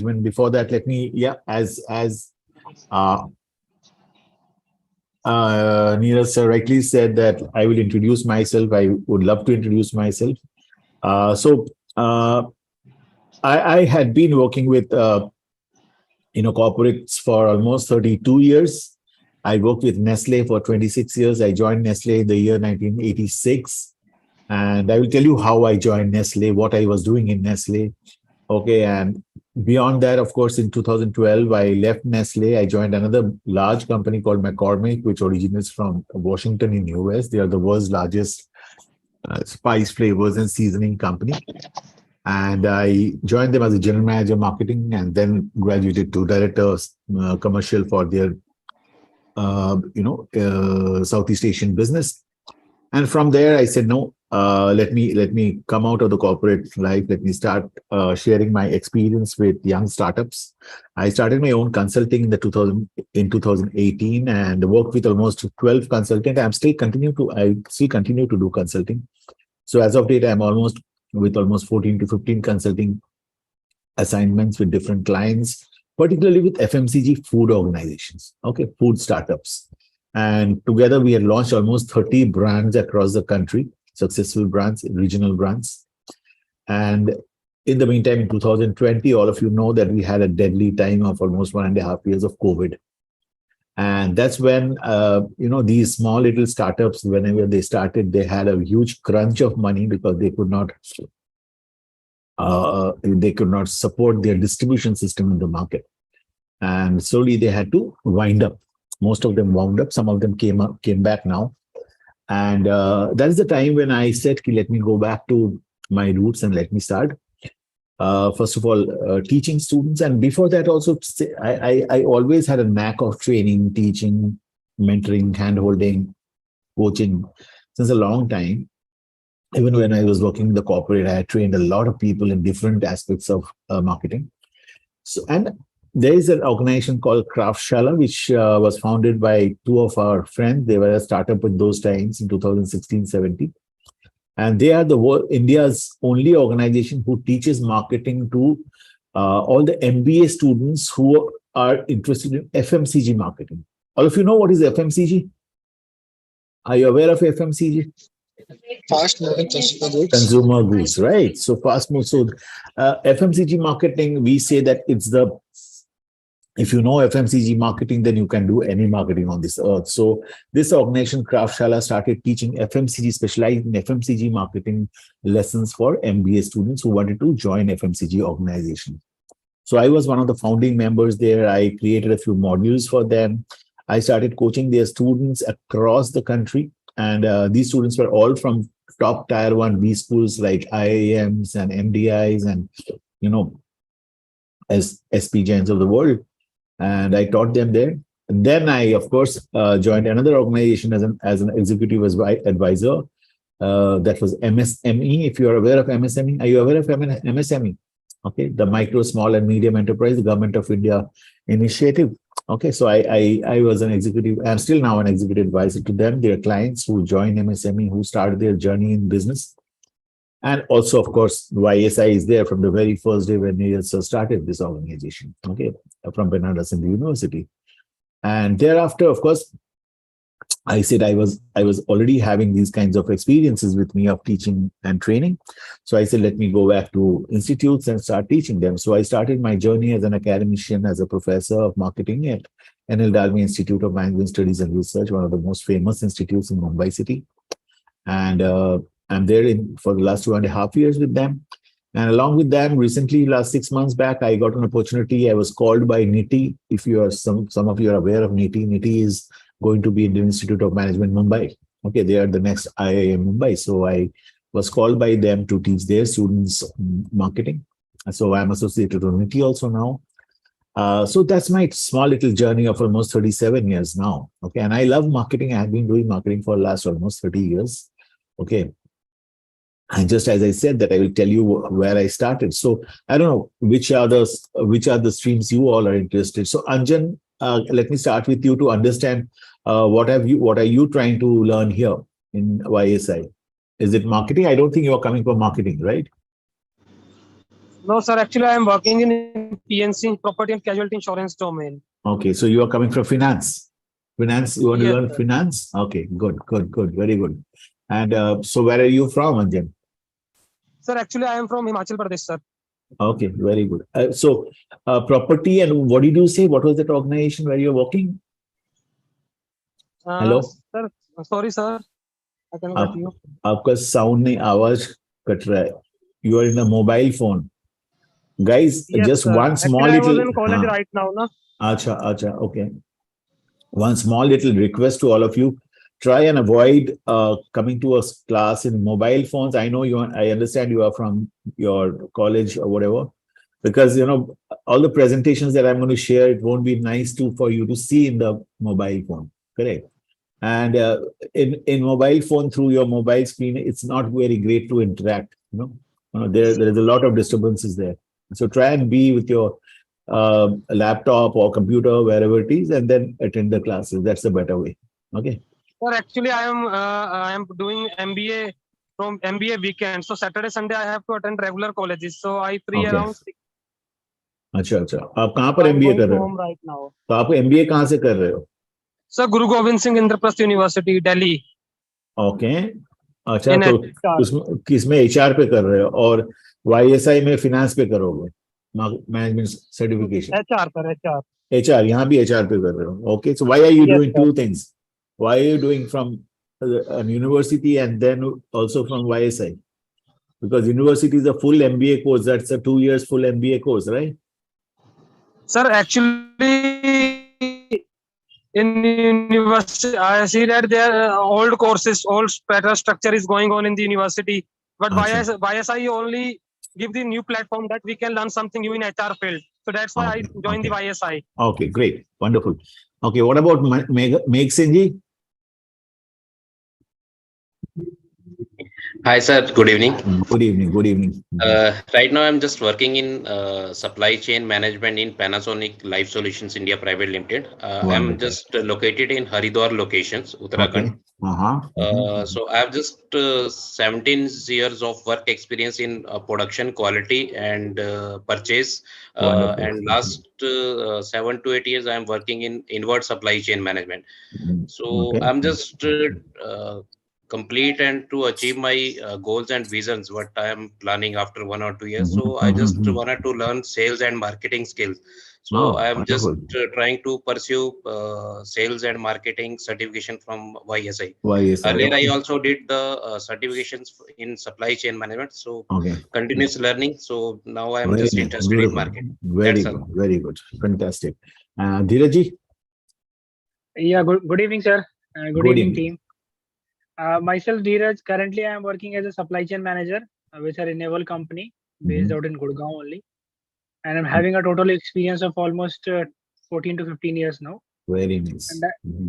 gentlemen. Before that, let me, as uh, Neeraj sir rightly said that I will introduce myself. I would love to introduce myself. So I had been working with corporates for almost 32 years. I worked with Nestle for 26 years. I joined Nestle in the year 1986. And I will tell you how I joined Nestle, what I was doing in Nestle. Okay. And beyond that, of course, in 2012, I left Nestle. I joined another large company called McCormick, which originates from Washington in US. They are the world's largest spice flavors and seasoning company. And I joined them as a general manager marketing and then graduated to director commercial for their Southeast Asian business. And from there, I said, no, let me come out of the corporate life. Let me start sharing my experience with young startups. I started my own consulting in 2018 and worked with almost 12 consultants. I still continue to do consulting. So as of date, I'm almost 14 to 15 consulting assignments with different clients, particularly with FMCG food organizations, okay, food startups. And together we had launched almost 30 brands across the country, successful brands, regional brands. And in the meantime, in 2020, all of you know that we had a deadly time of almost 1.5 years of COVID. And that's when, these small little startups, whenever they started, they had a huge crunch of money because they could not support their distribution system in the market. And slowly they had to wind up. Most of them wound up. Some of them came back now. And that is the time when I said, let me go back to my roots and let me start. First of all, teaching students. And before that also, I always had a knack of training, teaching, mentoring, hand-holding, coaching since a long time. Even when I was working in the corporate, I had trained a lot of people in different aspects of marketing. So, and there is an organization called Craftshala, which was founded by two of our friends. They were a startup in those times in 2016-17. And they are India's only organization who teaches marketing to all the MBA students who are interested in FMCG marketing. All of you know what is FMCG? Are you aware of FMCG? Fast moving consumer goods. Consumer goods, right? So fast move. So FMCG marketing, we say that if you know FMCG marketing, then you can do any marketing on this earth. So this organization, Craftshala, started teaching FMCG, specialized in FMCG marketing lessons for MBA students who wanted to join FMCG organization. So I was one of the founding members there. I created a few modules for them. I started coaching their students across the country. And these students were all from top tier 1 B schools like IIMs and MDIs and, as SPJs of the world. And I taught them there. And then I, of course, joined another organization as an executive advisor. That was MSME. If you are aware of MSME, are you aware of MSME? Okay, the Micro, Small and Medium Enterprise, the Government of India initiative. Okay, so I was an executive. I'm still now an executive advisor to them. Their clients who join MSME, who started their journey in business. And also, of course, YSI is there from the very first day when they started this organization, okay, from Benares in the university. And thereafter, of course, I said I was already having these kinds of experiences with me of teaching and training. So I said, let me go back to institutes and start teaching them. So I started my journey as an academician, as a professor of marketing at NL Dalmi Institute of Management Studies and Research, one of the most famous institutes in Mumbai city. And I'm there for the last 2.5 years with them. And along with them, recently, last 6 months back, I got an opportunity. I was called by NITI. If you are some of you are aware of NITI, NITI is going to be in the Institute of Management Mumbai. Okay, they are the next IIM Mumbai. So I was called by them to teach their students marketing. So I'm associated with NITI also now. So that's my small little journey of almost 37 years now. Okay, and I love marketing. I have been doing marketing for the last almost 30 years. Okay. And just as I said that I will tell you where I started. So I don't know which are the streams you all are interested. So Anjan, let me start with you to understand what are you trying to learn here in YSI? Is it marketing? I don't think you are coming from marketing, right? No, sir. Actually, I am working in PNC, property and casualty insurance domain. Okay, so you are coming from finance. Finance, you want to Yes, learn sir. finance? Okay, good, good, good, very good. And so where are you from, Anjan? Sir, actually, I am from Himachal Pradesh, sir. Okay, very good. Property and what did you say? What was that organization where you're working? Hello? Sir, sorry, sir. I can get आप you. आपका sound नहीं आवाज cut रहा है you are in a mobile phone guys Yes, just sir. one small Actually, I was little in college हाँ right now, na. अच्छा okay one small little request to all of you try and avoid coming to a class in mobile phones. I know I understand you are from your college or whatever because all the presentations that I'm going to share it won't be nice for you to see in the mobile phone, correct? And in mobile phone through your mobile screen it's not very great to interact. There is a lot of disturbances there, so try and be with your laptop or computer wherever it is and then attend the classes. That's the better way. Okay. Sir, actually, I am doing MBA from MBA weekend. So Saturday, Sunday, I have to attend regular colleges. So I free Okay. around 6. अच्छा अच्छा आप कहाँ So पर I'm MBA going कर रहे हो home right now. तो आप एमबीए कहाँ से कर रहे हो Sir, Guru Gobind Singh Indraprasth University, Delhi, okay अच्छा in तो HR. उसमें किसमें एचआर पे कर रहे हो और वाईएसआई में फाइनेंस पे करोगे management certification HR, sir, HR. HR यहाँ भी एचआर पे कर रहे हो okay so why are you Yes, doing sir. Two things why are you doing from an university and then also from YSI because university is a full MBA course. That's a 2 years full MBA course, right? Sir, actually, in university, I see that there are old courses, old better structure is going on in the university. But Acha. YSI only give the new platform that we can learn something new in HR field. So that's why I Okay. joined the Okay. YSI. Okay. Great. Wonderful. Okay. What about Meg Sinji? Hi, sir. Good evening. Good evening. Good evening. Right now, I'm just working in supply chain management in Panasonic Life Solutions India Private Limited. I'm Wonderful. just located in Haridwar locations, Okay. Uttarakhand. Uh-huh. So I have just 17 years of work experience in production, quality, and purchase. Wonderful. And last 7 to 8 years, I am working in inward supply chain management. So Okay. I'm just complete and to achieve my goals and visions what I am planning after 1 or 2 years. So I just wanted to learn sales and marketing skills. So Oh, I am just wonderful. trying to pursue sales and marketing certification from YSI. YSI. Earlier, I Okay. also did the certifications in supply chain management. So Okay. continuous learning. So now I am Very just interested in beautiful. marketing. Very That's all. good. Very good. Fantastic. Dhiraji? Yeah, good evening, sir. Good Good evening, evening. team. Myself, Dheeraj. Currently, I am working as a supply chain manager with a renewable company based out in Gurgaon only. And I'm having a total experience of almost 14 to 15 years now. Very nice. And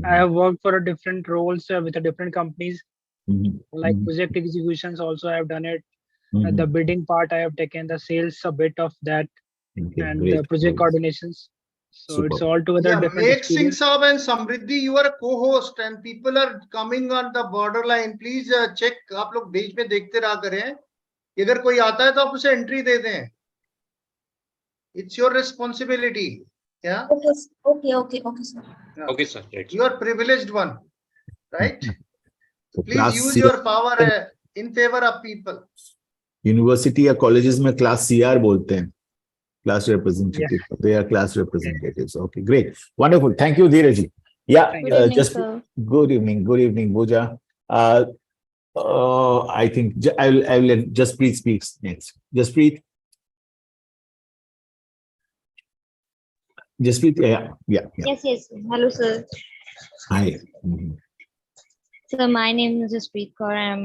I have worked for different roles with the different companies, like project executions also I have done it. The bidding part I have taken, the sales a bit of that, Okay. and Great. the project Great. coordinations. So it's Super. all together Yeah, different Meg Singh experience. Saab and Samriddhi, you are a co-host and people are coming on the borderline. Please check. आप लोग बीच में देखते रहा करें. अगर कोई आता है तो आप उसे एंट्री दे दें. It's your responsibility. Yeah. Okay, sir. Yeah. Okay, sir. Right. You are privileged one, right? तो Please class use your power in favor of people. University या कॉलेजेस में क्लास सीआर बोलते हैं class Yeah. representative. They are class representatives. Okay, great. Wonderful. Thank you, Dheeraj. Yeah, Thank Good you. evening, just sir. good evening. Good evening, Booja. I think I will let Jaspreet speak next. Jaspreet. Jaspreet, yeah. Yes. Hello, sir. Hi. So my name is Jaspreet Kaur. I'm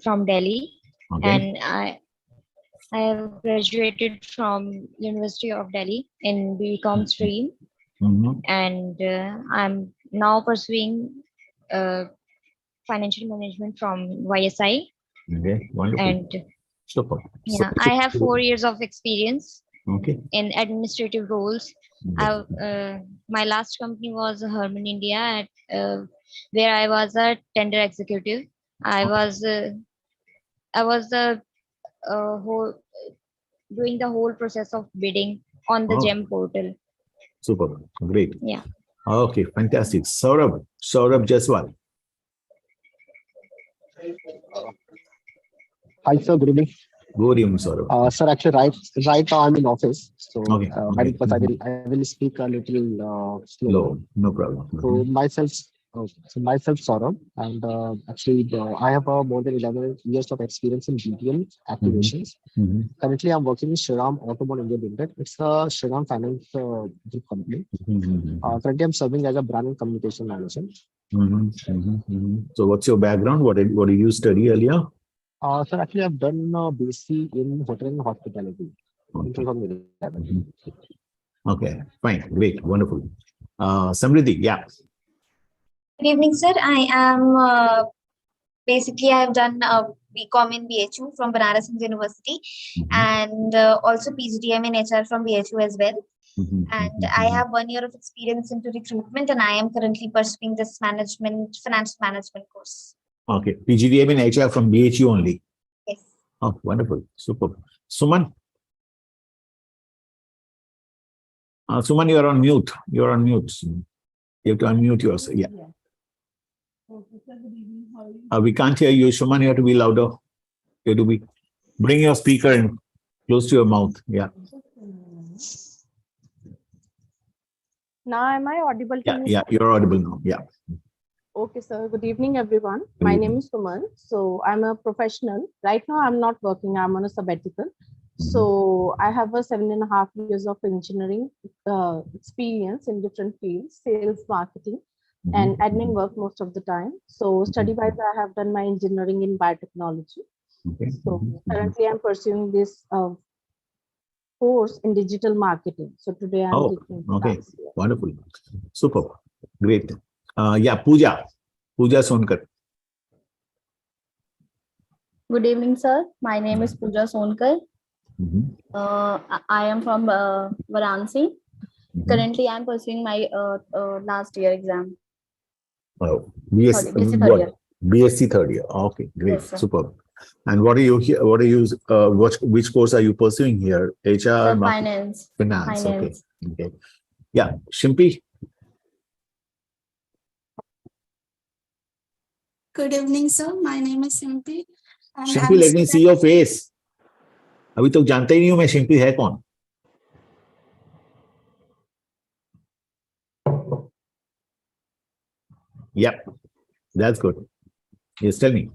from Delhi, Okay. and I have graduated from University of Delhi in BCom stream, and I'm now pursuing financial management from YSI. Okay, wonderful. And Super. yeah, I have 4 years of experience Okay. in administrative roles. My last company was Herman India, where I was a tender executive. I was the whole doing the whole process of bidding on the Oh, GEM portal. super. Great. Yeah. Okay, fantastic. Saurabh Jaiswal. Hi, sir. Good evening. Good evening, Saurabh. Sir, actually, right now I'm in office, so Okay, by okay. because I will speak a little slowly. Low, no problem. So myself, Saurabh, and actually I have more than 11 years of experience in BTM activations. Mhm, Currently, I'm working in Shriram Automobile India Limited. It's a Shriram Finance group company. mhm, Currently, I'm serving as a brand and communication manager. So, what's your background? What did you study earlier? Sir, actually, I've done BSc in hotel and hospitality in Okay. 2011. Mhm. Okay, fine, great, wonderful. Samriddhi, yeah. Good evening, sir. I am basically I have done BCom in BHU from Banaras Hindu University, Mhm, and also PGDM in HR from BHU as well. mhm, And mhm, I mhm. have 1 year of experience into recruitment, and I am currently pursuing this financial management course. Okay, PGDM in HR from BHU only. Yes. Oh, wonderful, super. Suman, Suman, you are on mute. You are on mute. Suman. You have to unmute yourself. Yeah. We can't hear you, Suman. You have to be louder. You have to be. Bring your speaker in close to your mouth. Yeah. Now, am I audible to Yeah. you, Yeah. sir? You're audible now. Yeah. Okay, sir. Good evening, everyone. Good My evening. name is Suman. So I'm a professional. Right now, I'm not working. I'm on a sabbatical. So I have a 7.5 years of engineering experience in different fields, sales, marketing, and admin work most of the time. So study-wise, I have done my engineering in biotechnology. Okay. So currently, I'm pursuing this course in digital marketing. So today, I'm Oh, taking okay. class here. Wonderful. Super. Great. Yeah, Pooja Sonkar. Good evening, sir. My name is Pooja Sonkar. Mhm, I am from Varanasi. mhm. Currently, I am pursuing my last year exam. Oh, BSc, BSc third what? year. BSc third year. Okay, great. Yes, sir. Superb. And what are you here? What are you, which course are you pursuing here? HR, Sir, market, finance. finance. Okay. Finance. Okay. Yeah. Shimpi. Good evening, sir. My name is Simpi, and Shimpi, I'm a let me see student. your face. अभी तो जानता ही नहीं हूँ मैं शिम्पी है कौन. Yep, that's good. Yes, tell me.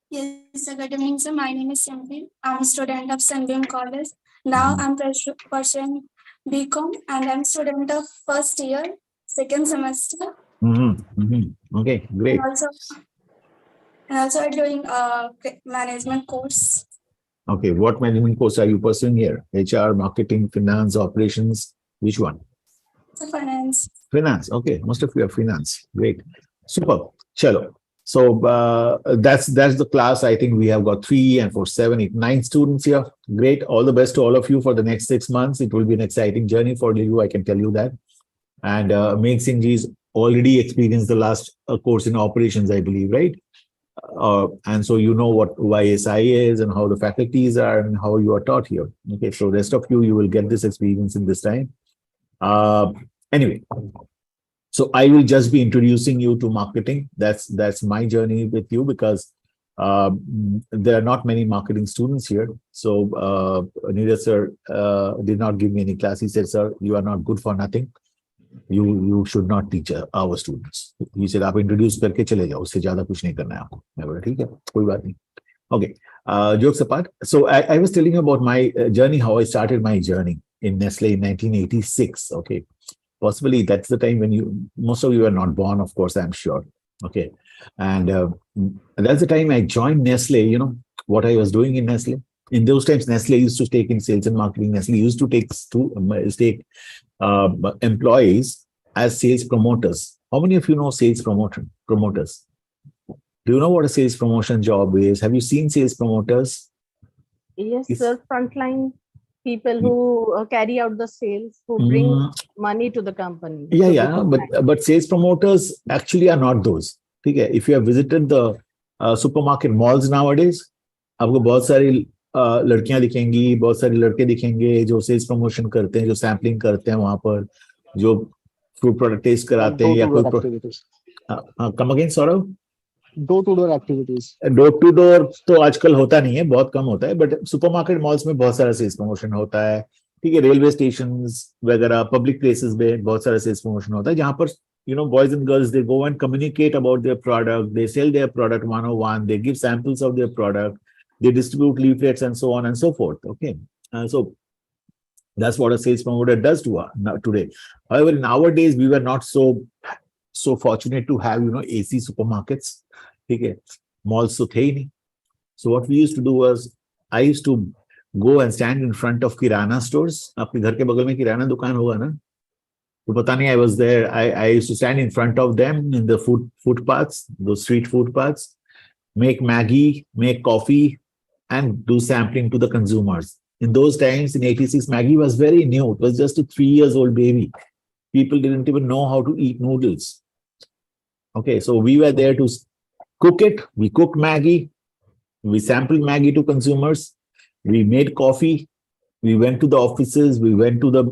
Yes, sir. Good evening, sir. My name is Simpi. I'm a student of Sunbeam College. Now I'm pursuing BCom, and I'm student of first year, second semester. Okay, great. And also doing a management course. Okay, what management course are you pursuing here? HR, marketing, finance, operations, which one? Finance. Finance. Okay, most of you are finance. Great. Super. Chalo. So that's the class. I think we have got 3 and 4, 7, 8, 9 students here. Great. All the best to all of you for the next 6 months. It will be an exciting journey for you. I can tell you that. And Meg Singh ji's already experienced the last course in operations, I believe, right? And so you know what YSI is and how the faculties are and how you are taught here. Okay, so rest of you will get this experience in this time. Anyway, so I will just be introducing you to marketing. That's my journey with you, because there are not many marketing students here. So Neeraj sir did not give me any class. He said, sir, you are not good for nothing. You should not teach our students. He said, आप introduce करके चले जाओ, उससे ज़्यादा कुछ नहीं करना है आपको. मैं बोला ठीक है, कोई बात नहीं. Okay, jokes apart. So I was telling you about my journey, how I started my journey in Nestle in 1986. Okay, possibly that's the time when most of you are not born, of course, I'm sure. Okay, and that's the time I joined Nestle. You know what I was doing in Nestle. In those times, Nestle used to take in sales and marketing. Nestle used to take employees as sales promoters. How many of you know sales promoters? Do you know what a sales promotion job is? Have you seen sales promoters? Yes, sir. Frontline people who carry out the sales, who bring money to the company. Yeah, but sales promoters actually are not those. Okay, if you have visited the supermarket malls nowadays, आपको बहुत सारी लड़कियां दिखेंगी, बहुत सारे लड़के दिखेंगे जो सेल्स प्रमोशन करते हैं, जो सैम्पलिंग करते हैं वहां पर, जो फ्रूट प्रोडक्ट टेस्ट कराते हैं, या कोई door-to-door activities. Come again Saurabh. Door-to-door activities. Door to door तो आजकल होता नहीं है, बहुत कम होता है, बट सुपरमार्केट मॉल्स में बहुत सारा सेल्स प्रमोशन होता है, ठीक है। रेलवे स्टेशन वगैरह, पब्लिक प्लेसेस में बहुत सारा सेल्स प्रमोशन होता है, जहां पर boys and girls, they go and communicate about their product, they sell their product 101, they give samples of their product, they distribute leaflets and so on and so forth. Okay, so that's what a sales promoter does today. However, in our days, we were not so fortunate to have AC supermarkets. Okay, malls so the ही नहीं. So what we used to do was, I used to go and stand in front of kirana stores. आपके घर के बगल में किराना दुकान होगा ना, तो पता नहीं, I was there. I used to stand in front of them in the footpaths, those street footpaths, make Maggie, make coffee, and do sampling to the consumers. In those times, in '86, Maggie was very new. It was just a 3 years old baby. People didn't even know how to eat noodles. Okay, so we were there to cook it. We cooked Maggie. We sampled Maggie to consumers. We made coffee. We went to the offices. We went to the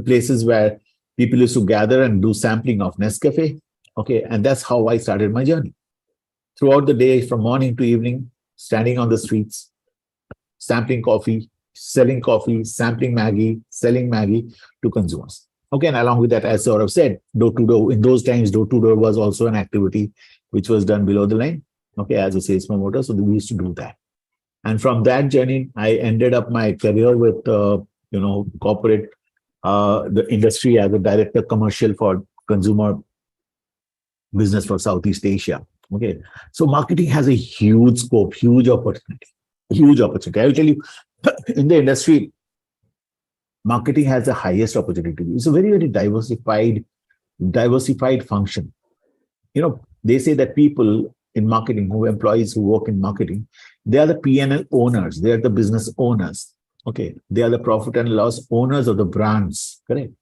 places where people used to gather and do sampling of Nescafe. Okay, and that's how I started my journey. Throughout the day, from morning to evening, standing on the streets, sampling coffee, sampling Maggie, selling Maggie to consumers. Okay, and along with that, as Saurav said, door-to-door, in those times, door-to-door was also an activity which was done below the line, okay, as a sales promoter. So we used to do that. And from that journey, I ended up my career with, corporate, the industry as a director commercial for consumer business for Southeast Asia. Okay, so marketing has a huge scope, huge opportunity. I will tell you, in the industry, marketing has the highest opportunity. It's a very, very diversified function. They say that people in marketing, employees who work in marketing, they are the P&L owners. They are the business owners. Okay, they are the profit and loss owners of the brands. Correct?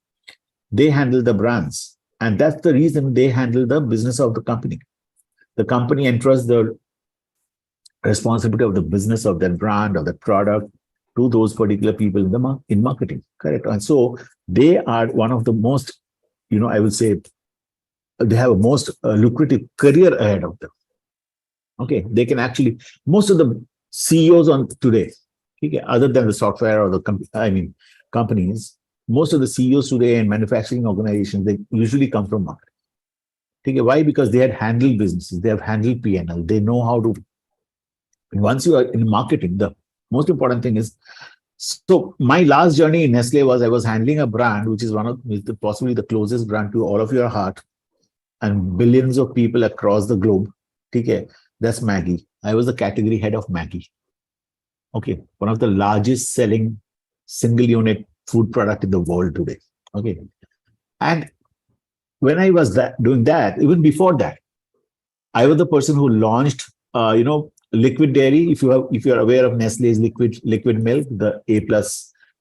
They handle the brands, and that's the reason they handle the business of the company. The company entrusts the responsibility of the business of that brand or that product to those particular people in marketing. Correct? And so they are one of the most, I would say, they have a most lucrative career ahead of them. Okay, they can actually, most of the CEOs on today, okay, other than the software or the companies, most of the CEOs today in manufacturing organizations, they usually come from marketing. Okay, why? Because they had handled businesses, they have handled P&L, they know how to. Once you are in marketing, the most important thing is, so my last journey in Nestle was, I was handling a brand which is possibly the closest brand to all of your heart and billions of people across the globe. Okay, that's Maggie. I was the category head of Maggie. Okay, one of the largest selling single unit food product in the world today. Okay, and when I was doing that, even before that, I was the person who launched, liquid dairy. If you're aware of Nestle's liquid milk, the A+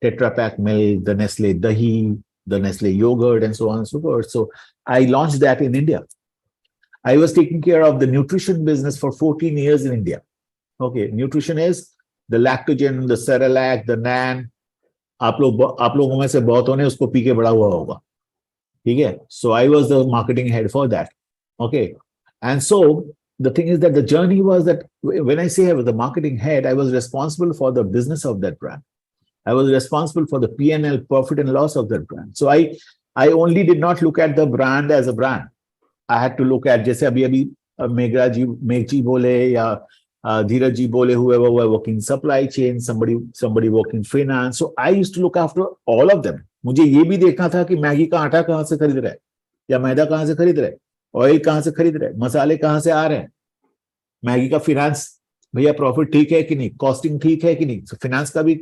Tetra Pak milk, the Nestle Dahi, the Nestle yogurt, and so on and so forth. So I launched that in India. I was taking care of the nutrition business for 14 years in India. Okay, nutrition is the lactogen, the Cerelac, the NAN. आप लोगों में से बहुतों ने उसको P के बड़ा हुआ होगा, ठीक है? So I was the marketing head for that. Okay, and so the thing is that the journey was that when I say I was the marketing head, I was responsible for the business of that brand. I was responsible for the P&L, profit and loss of that brand. So I only did not look at the brand as a brand. I had to look at, जैसे अभी Megh ji bole या Dheeraj ji bole, whoever were working supply chain, somebody working finance. So I used to look after all of them. मुझे ये भी देखना था कि Maggi का आटा कहाँ से खरीद रहा है, या मैदा कहाँ से खरीद रहा है, ऑयल कहाँ से खरीद रहा है, मसाले कहाँ से आ रहे हैं, मैगी का फिनांस, भैया प्रॉफिट ठीक है कि नहीं, कॉस्टिंग ठीक है कि नहीं, तो फिनांस का भी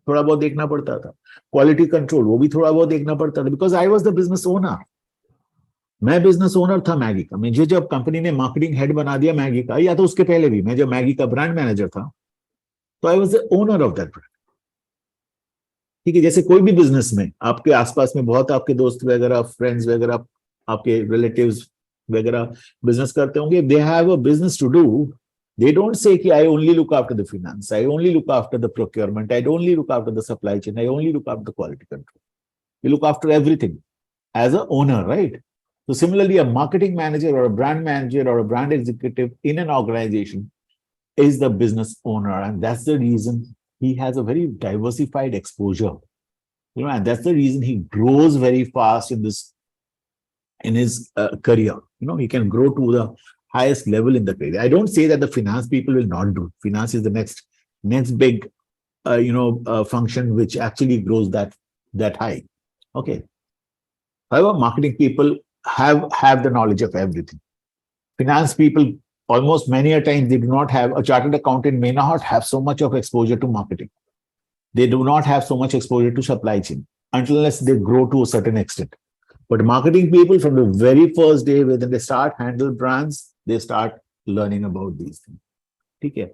थोड़ा बहुत देखना पड़ता था, क्वालिटी कंट्रोल वो भी थोड़ा बहुत देखना पड़ता था, because I was the business owner. मैं बिजनेस ओनर था मैगी का. मुझे जब कंपनी ने मार्केटिंग हेड बना दिया मैगी का, या तो उसके पहले भी मैं जब मैगी का ब्रांड मैनेजर था, तो I was the owner of that brand. ठीक है, जैसे कोई भी बिजनेस में आपके आसपास में बहुत आपके दोस्त वगैरह, फ्रेंड्स वगैरह, आपके रिलेटिव्स वगैरह बिजनेस करते होंगे. They have a business to do, They don't say कि I only look after the finance, I only look after the procurement, I only look after the supply chain, I only look after the quality control. You look after everything as an owner, right? So similarly, a marketing manager or a brand manager or a brand executive in an organization is the business owner, and that's the reason he has a very diversified exposure. And that's the reason he grows very fast in his career. He can grow to the highest level in the career. I don't say that the finance people will not do. Finance is the next big, function which actually grows that high. Okay. However, marketing people have the knowledge of everything. Finance people, almost many a times, they do not have, a chartered accountant may not have so much of exposure to marketing. They do not have so much exposure to supply chain unless they grow to a certain extent. But marketing people, from the very first day when they start handle brands, they start learning about these things. Okay.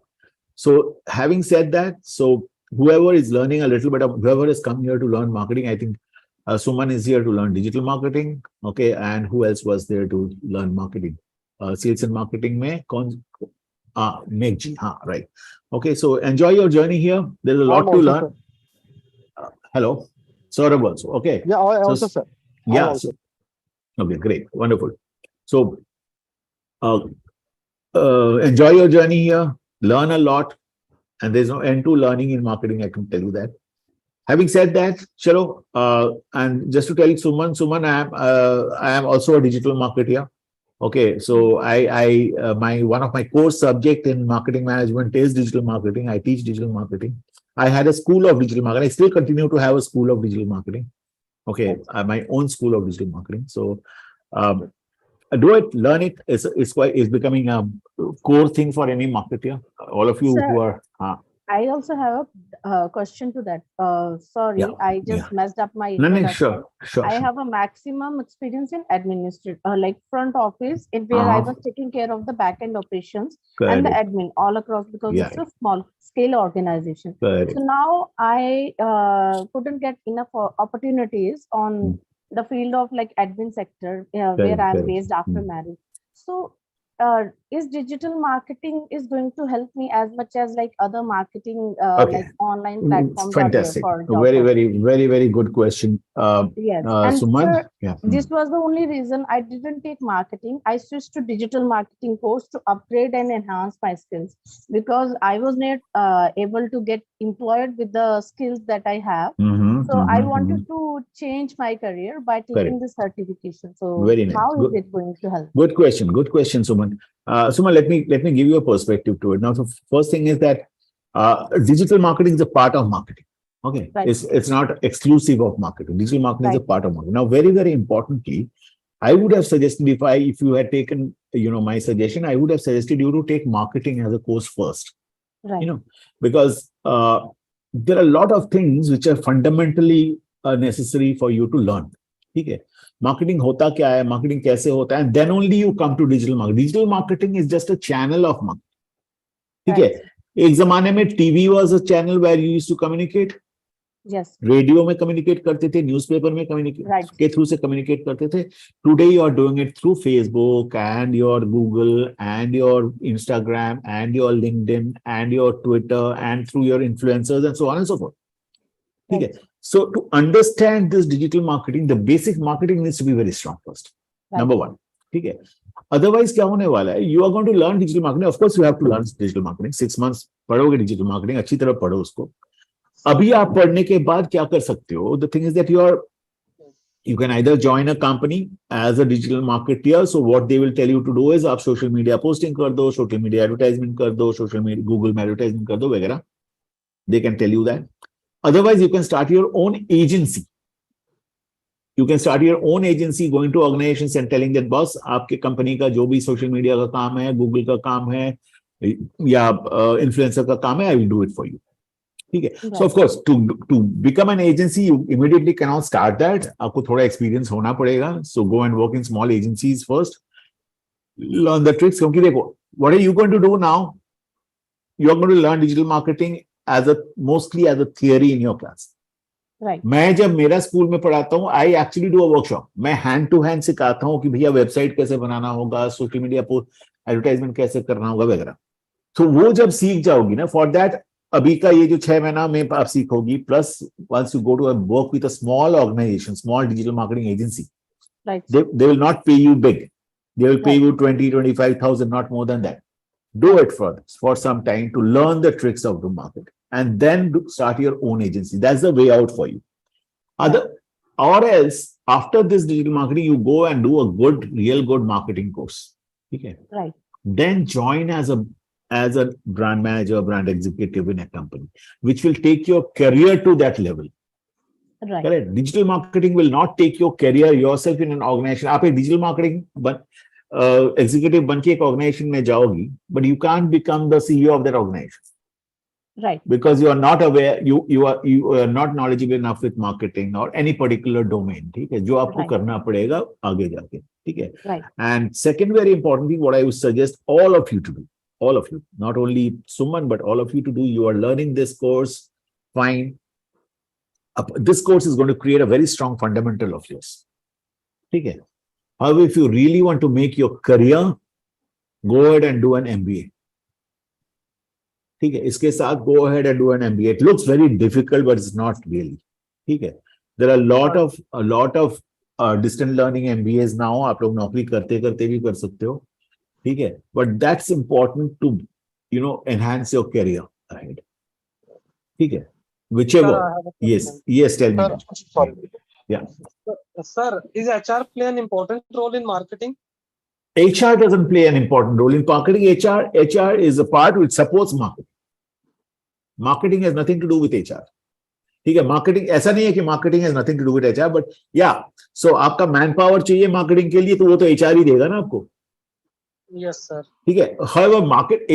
So having said that, so whoever is learning a little bit of, whoever has come here to learn marketing, I think Suman is here to learn digital marketing. Okay. And who else was there to learn marketing? Sales and marketing mein Meg ji, right. Okay, so enjoy your journey here. There's a lot to learn. Hello, Saurabh also. Okay. Yeah, I also, sir. Yeah. Okay, great, wonderful. So, enjoy your journey here. Learn a lot, and there's no end to learning in marketing. I can tell you that. Having said that, chalo, and just to tell you, Suman, I am also a digital marketer. Okay, so one of my core subject in marketing management is digital marketing. I teach digital marketing. I had a school of digital marketing. I still continue to have a school of digital marketing. Okay, my own school of digital marketing. So, do it, learn it. It's becoming a core thing for any marketer. All of you who are. I also have a question to that. Sorry, I just messed up my introduction. Sure. I have a maximum experience in administrative, like front office, where I was taking care of the back-end operations and the admin all across, because it's a small scale organization. So now I couldn't get enough opportunities on the field of like admin sector where I'm based after marriage. So is digital marketing is going to help me as much as like other marketing like online platforms? Fantastic. Very good question. Yes. Suman, this was the only reason I didn't take marketing. I switched to digital marketing course to upgrade and enhance my skills, because I was not able to get employed with the skills that I have. So I wanted to change my career by taking the certification. So very nice. How is it going to help? Good question, Suman. Suman, let me give you a perspective to it. Now, the first thing is that digital marketing is a part of marketing. Okay, it's not exclusive of marketing. Digital marketing is a part of marketing. Now, very importantly, I would have suggested, if you had taken my suggestion, I would have suggested you to take marketing as a course first. Right. Because there are a lot of things which are fundamentally necessary for you to learn. Okay. Marketing hota kya hai, marketing kaise hota hai, and then only you come to digital marketing. Digital marketing is just a channel of marketing. Okay. Ek zamane mein TV was a channel where you used to communicate. Yes. Radio में communicate करते थे, newspaper में communicate के through से communicate करते थे. Today you are doing it through Facebook and your Google and your Instagram and your LinkedIn and your Twitter and through your influencers and so on and so forth. Okay. So to understand this digital marketing, the basic marketing needs to be very strong first. Number one. Okay. Otherwise, क्या होने वाला है? You are going to learn digital marketing. Of course, you have to learn digital marketing. 6 months पढ़ोगे digital marketing. अच्छी तरह पढ़ो उसको. अभी आप पढ़ने के बाद क्या कर सकते हो? The thing is that you can either join a company as a digital marketer. So what they will tell you to do is आप social media posting कर दो, social media advertisement कर दो, social media Google में advertisement कर दो वगैरह. They can tell you that. Otherwise, you can start your own agency. You can start your own agency, going to organizations and telling that boss, आपके company का जो भी social media का काम है, Google का काम है, या influencer का काम है, I will do it for you. Okay. So of course, to become an agency, you immediately cannot start that. आपको थोड़ा experience होना पड़ेगा. So go and work in small agencies first. Learn the tricks. क्योंकि देखो, what are you going to do now? You are going to learn digital marketing mostly as a theory in your class. Right. मैं जब मेरा school में पढ़ाता हूँ, I actually do a workshop. मैं hand to hand सिखाता हूँ कि भैया वेबसाइट कैसे बनाना होगा, सोशल मीडिया पर एडवर्टाइजमेंट कैसे करना होगा वगैरह. तो वो जब सीख जाओगी ना, फॉर दैट अभी का ये जो 6 महीना में आप सीखोगी, plus once you go to work with a small organization, small digital marketing agency, Right. they will not pay you big. They will pay Right. you 20-25,000, not more than that. Do it for some time to learn the tricks of the market, and then start your own agency. That's the way out for you. Or else, after this digital marketing, you go and do a real good marketing course. Okay. Right. Then join as a brand manager, brand executive in a company, which will take your career to that level. Right. Correct. Digital marketing will not take your career yourself in an organization. आप एक digital marketing executive बन के एक organization में जाओगी, but you can't become the CEO of that organization. Right. Because you are not aware, you are not knowledgeable enough with marketing or any particular domain. ठीक है, जो आपको Right. करना पड़ेगा आगे जाके. ठीक है. Right. And second very important thing, what I would suggest all of you to do, all of you, not only Suman, but all of you to do, you are learning this course, fine. This course is going to create a very strong fundamental of yours. Okay. However, if you really want to make your career, go ahead and do an MBA. Okay. इसके साथ go ahead and do an MBA. It looks very difficult, but it's not really. Okay. There are a lot of distant learning MBAs now. आप लोग नौकरी करते करते भी कर सकते हो. ठीक है. But that's important to, enhance your career ahead. ठीक है. Whichever. Yes, tell me. Sorry. Yeah. Sir, is HR play an important role in marketing? HR doesn't play an important role in marketing. HR is a part which supports marketing. Marketing has nothing to do with HR. ठीक है, marketing ऐसा नहीं है कि marketing has nothing to do with HR, but yeah, so आपका manpower चाहिए marketing के लिए तो वो तो HR ही देगा ना आपको. Yes, sir. ठीक है. However,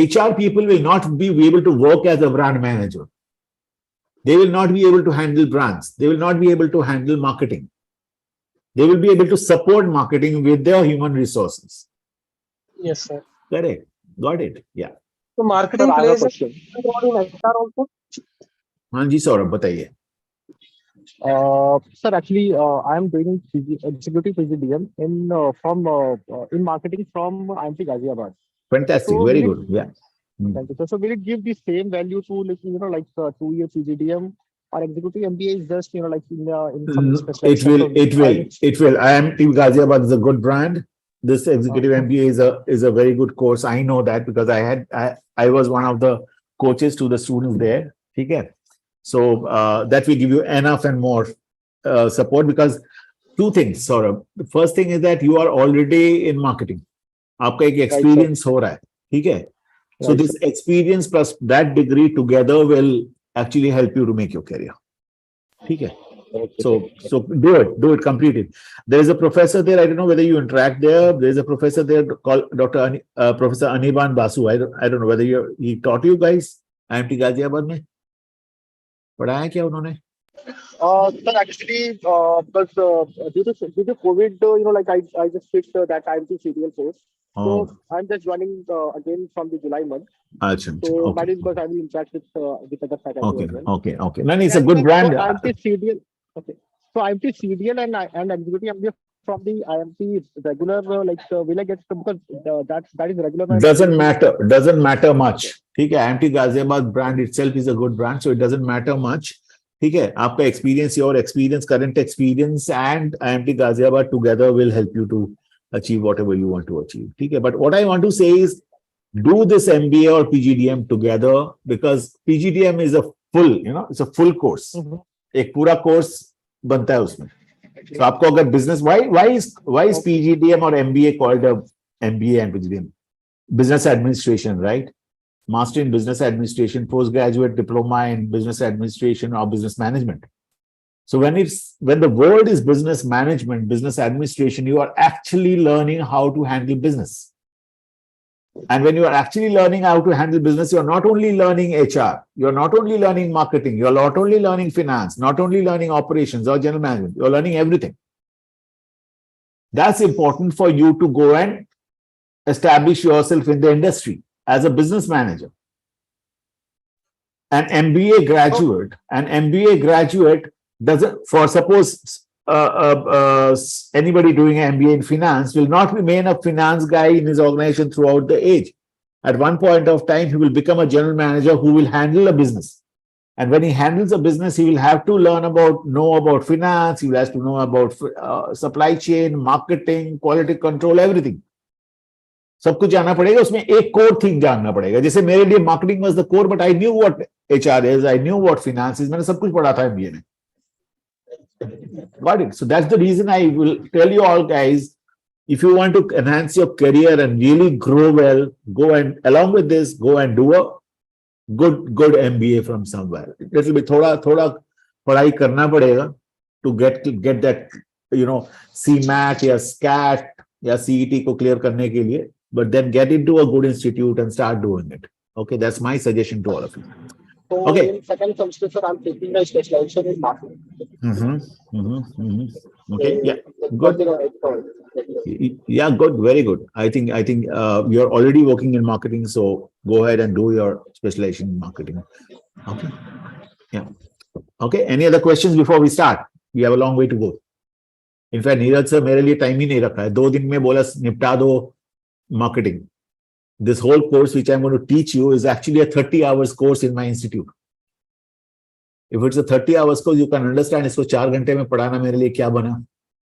HR people will not be able to work as a brand manager. They will not be able to handle brands. They will not be able to handle marketing. They will be able to support marketing with their human resources. Yes, sir. Correct. Got it. Yeah. So marketing Sir, I have a plays a question. role in HR also? हाँ जी सौरभ बताइए. Sir, actually, I am doing executive PGDM in marketing from IMT Ghaziabad. Fantastic. So Very will good. Yeah. Thank you, sir. So will it give the same value to like 2-year PGDM or executive MBA is just like in some specialized It will. IMT Ghaziabad is a good brand. This executive MBA is a very good course. I know that because I was one of the coaches to the students there. Okay. So that will give you enough and more support because two things, Saurabh. The first thing is that you are already in marketing. आपका एक experience हो रहा है. ठीक है. So this experience plus that degree together will actually help you to make your career. Okay. So do it, complete it. There is a professor there. I don't know whether you interact there. There is a professor there called Professor Anirban Basu. I don't know whether he taught you guys IMT Ghaziabad में. पढ़ाया क्या उन्होंने? Sir, actually, because due to COVID, like I just switched that IMT CDL course. So I'm just joining again from the July month. So that is because I will interact with other faculty as well. Okay. No, it's a good brand. So IMT CDL. Okay. So IMT CDL and executive MBA from the IMT regular will I get because that is regular. Doesn't matter much. ठीक है. IMT Ghaziabad brand itself is a good brand, so it doesn't matter much. ठीक है. आपका experience, your experience, current experience, and IMT Ghaziabad together will help you to achieve whatever you want to achieve. ठीक है. But what I want to say is, do this MBA or PGDM together because PGDM is a full, it's a full course. एक पूरा course बनता है उसमें. So आपको अगर business, why is PGDM or MBA called a MBA and PGDM? Business administration, right? Master in business administration, postgraduate diploma in business administration or business management. So when the word is business management, business administration, you are actually learning how to handle business. And when you are actually learning how to handle business, you are not only learning HR, you are not only learning marketing, you are not only learning finance, not only learning operations or general management, you are learning everything. That's important for you to go and establish yourself in the industry as a business manager. An MBA graduate doesn't, for suppose anybody doing an MBA in finance will not remain a finance guy in his organization throughout the age. At one point of time, he will become a general manager who will handle a business. And when he handles a business, he will have to know about finance. He will have to know about supply chain, marketing, quality control, everything. सब कुछ जानना पड़ेगा. उसमें एक core thing जानना पड़ेगा. जैसे मेरे लिए marketing was the core, but I knew what HR is. I knew what finance is. मैंने सब कुछ पढ़ा था MBA में. Got it. So that's the reason I will tell you all, guys, if you want to enhance your career and really grow well, go and along with this, go and do a good MBA from somewhere. Little bit थोड़ा पढ़ाई करना पड़ेगा to get that, CMAT या SCAT या CET को clear करने के लिए, but then get into a good institute and start doing it. Okay, that's my suggestion to all of you. So Okay. in second semester, sir, I'm taking a specialization in marketing. Okay, yeah, good. Yeah, good, very good. I think you're already working in marketing, so go ahead and do your specialization in marketing. Okay, yeah. Okay, any other questions before we start? We have a long way to go. In fact, Neeraj sir मेरे लिए time ही नहीं रखा है. 2 दिन में बोला निपटा दो marketing. This whole course which I'm going to teach you is actually a 30 hours course in my institute. If it's a 30 hours course, you can understand इसको 4 घंटे में पढ़ाना मेरे लिए क्या बना.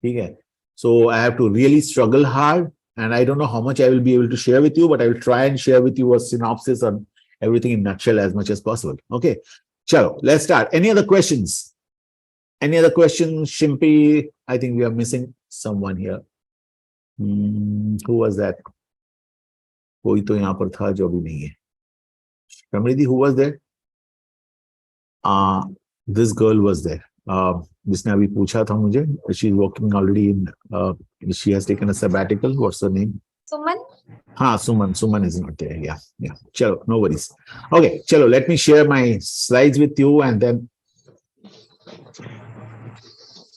ठीक है. So I have to really struggle hard, and I don't know how much I will be able to share with you, but I will try and share with you a synopsis on everything in nutshell as much as possible. Okay. Chalo, let's start. Any other questions? Any other questions? Shimpi, I think we are missing someone here. Who was that? कोई तो यहाँ पर था जो भी नहीं है. Ramridhi, who was there? This girl was there. जिसने अभी पूछा था मुझे. She's working already in. She has taken a sabbatical. What's her name? Suman. Suman. Suman is not there. Yeah. Chalo, no worries. Okay, chalo. Let me share my slides with you, and then.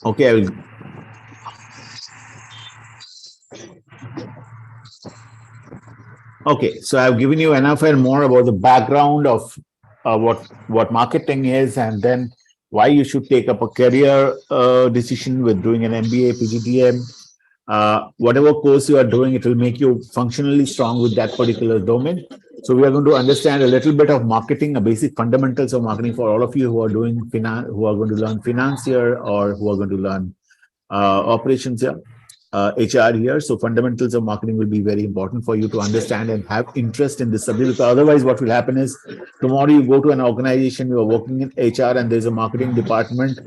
Okay, I will. Okay, so I've given you enough and more about the background of what marketing is, and then why you should take up a career decision with doing an MBA, PGDM. Whatever course you are doing, it will make you functionally strong with that particular domain. So we are going to understand a little bit of marketing, a basic fundamentals of marketing for all of you who are doing finance, who are going to learn finance here, or who are going to learn operations here. HR here. So fundamentals of marketing will be very important for you to understand and have interest in this subject, because otherwise what will happen is tomorrow you go to an organization, you are working in HR and there's a marketing department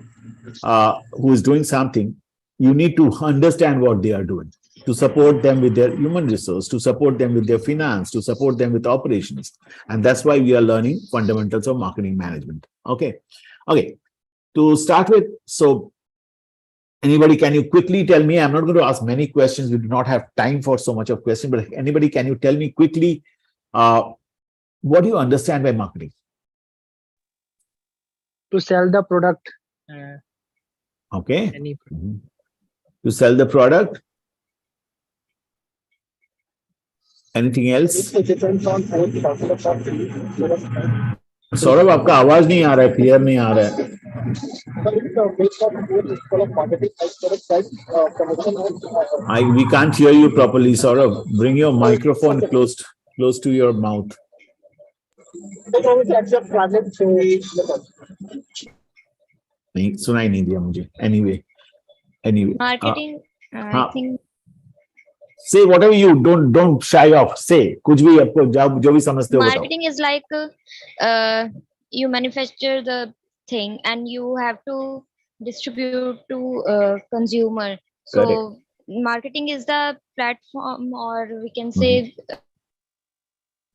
who is doing something. You need to understand what they are doing to support them with their human resource, to support them with their finance, to support them with operations. And that's why we are learning fundamentals of marketing management. Okay. To start with, so anybody, can you quickly tell me? I'm not going to ask many questions. We do not have time for so much of questions, but anybody, can you tell me quickly, what do you understand by marketing? To sell the product. Okay. Any product. To sell the product. Anything else? Saurabh, आपका आवाज नहीं आ रहा है, clear नहीं आ रहा है. We can't hear you properly, Saurabh. Bring your microphone close to your mouth. सुनाई नहीं दिया मुझे. Anyway. Marketing, I think. Say whatever you don't shy off. Say कुछ भी आपको जो भी समझते हो बताओ. Marketing is like you manufacture the thing and you have to distribute to consumer. So correct. Marketing is the platform, or we can say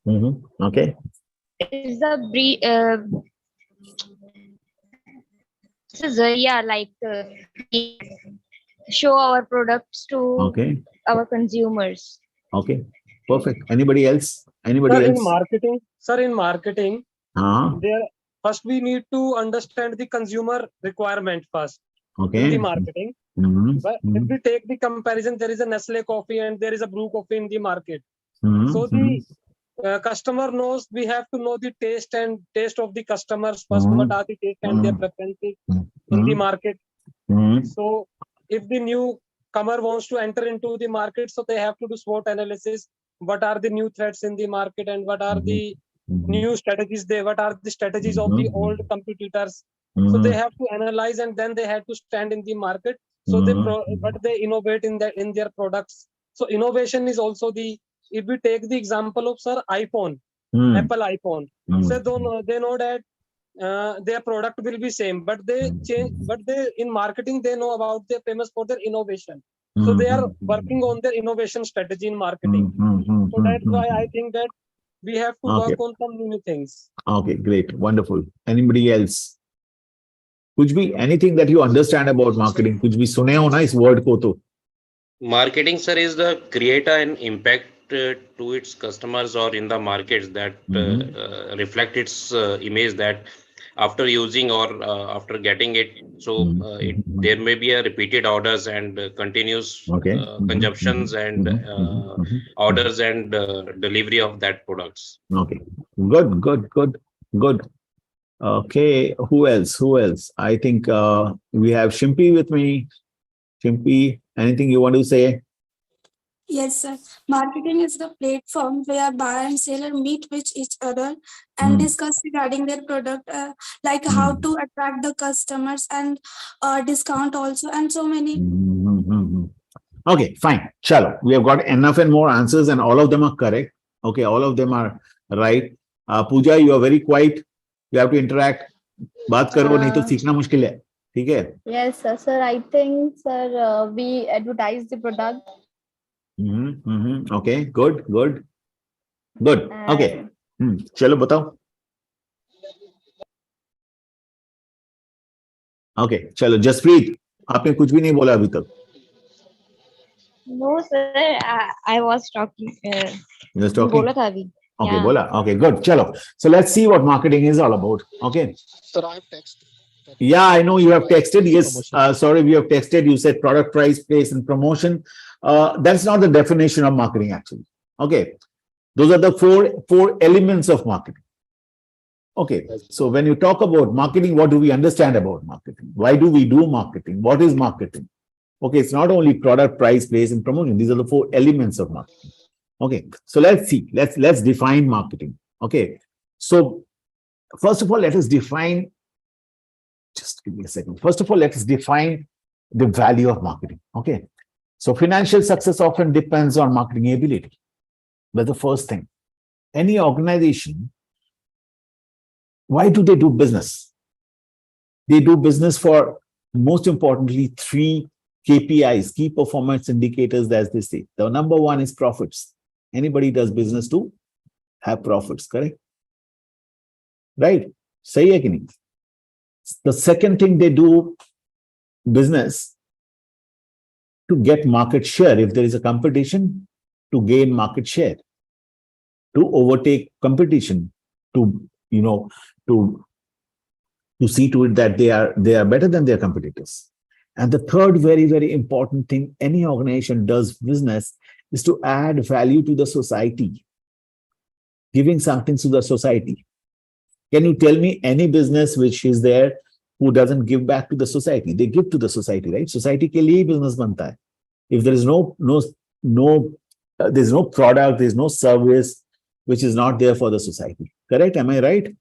okay, is the this is like show our products to our consumers. Okay, perfect. Anybody else? Anybody else? In marketing, there first we need to understand the consumer requirement first. Okay. In the marketing. But if we take the comparison, there is a Nestle coffee and there is a brew coffee in the market. So the customer knows, we have to know the taste of the customers first. What are the taste and their preferences in the market? So if the newcomer wants to enter into the market, so they have to do SWOT analysis. what are the new threats in the market and what are the new strategies what are the strategies of the old competitors. So they have to analyze and then they have to stand in the market. So but they innovate in their products. So innovation is also if we take the example of iPhone, Apple iPhone. So they know that their product will be same, but they change. But they in marketing they know about they're famous for their innovation. So they are working on their innovation strategy in marketing. So that's why I think that we have to work on some new things. Okay, great, wonderful. Anybody else? कुछ भी anything that you understand about marketing? कुछ भी सुने हो ना इस word को तो? Marketing, sir, is the create an impact to its customers or in the markets that reflect its image that after using or after getting it, so there may be a repeated orders and continuous consumptions and orders and delivery of that products. Okay, good. Okay, who else? I think we have Shimpi with me. Shimpi, anything you want to say? Yes, sir. Marketing is the platform where buyer and seller meet with each other and discuss regarding their product, like how to attract the customers and discount also, and so many. Okay, fine. Chalo, we have got enough and more answers, and all of them are correct. Okay, all of them are right. Pooja, you are very quiet. You have to interact. बात करो नहीं तो सीखना मुश्किल है. ठीक है? Yes, sir. I think, sir, we advertise the product. Okay, good. Okay. चलो बताओ. Okay, चलो जसप्रीत, आपने कुछ भी नहीं बोला अभी तक. No, sir. I was talking. Just talking. बोला था अभी. Okay, Yeah. bola. Okay, good. Chalo. So let's see what marketing is all about. Okay. Sir, I have texted. Yeah, I know you have texted. Yes. Sorry, we have texted. You said product, price, place, and promotion. That's not the definition of marketing, actually. Okay. Those are the four elements of marketing. Okay. So when you talk about marketing, what do we understand about marketing? Why do we do marketing? What is marketing? Okay, it's not only product, price, place, and promotion. These are the four elements of marketing. Okay, so let's see. Let's define marketing. Okay, so first of all, let us define. Just give me a second. First of all, let us define the value of marketing. Okay, so financial success often depends on marketing ability. That's the first thing. Any organization, why do they do business? They do business for, most importantly, 3 KPIs, key performance indicators, as they say. The number one is profits. Anybody does business to have profits, correct? Right? Say again. The second thing, they do business to get market share. If there is a competition, to gain market share, to overtake competition, to see to it that they are better than their competitors. And the third very, very important thing any organization does business is to add value to the society, giving something to the society. Can you tell me any business which is there who doesn't give back to the society? They give to the society, right? Society ke liye business banta hai. If there is there's no product, there's no service which is not there for the society. Correct? Am I right?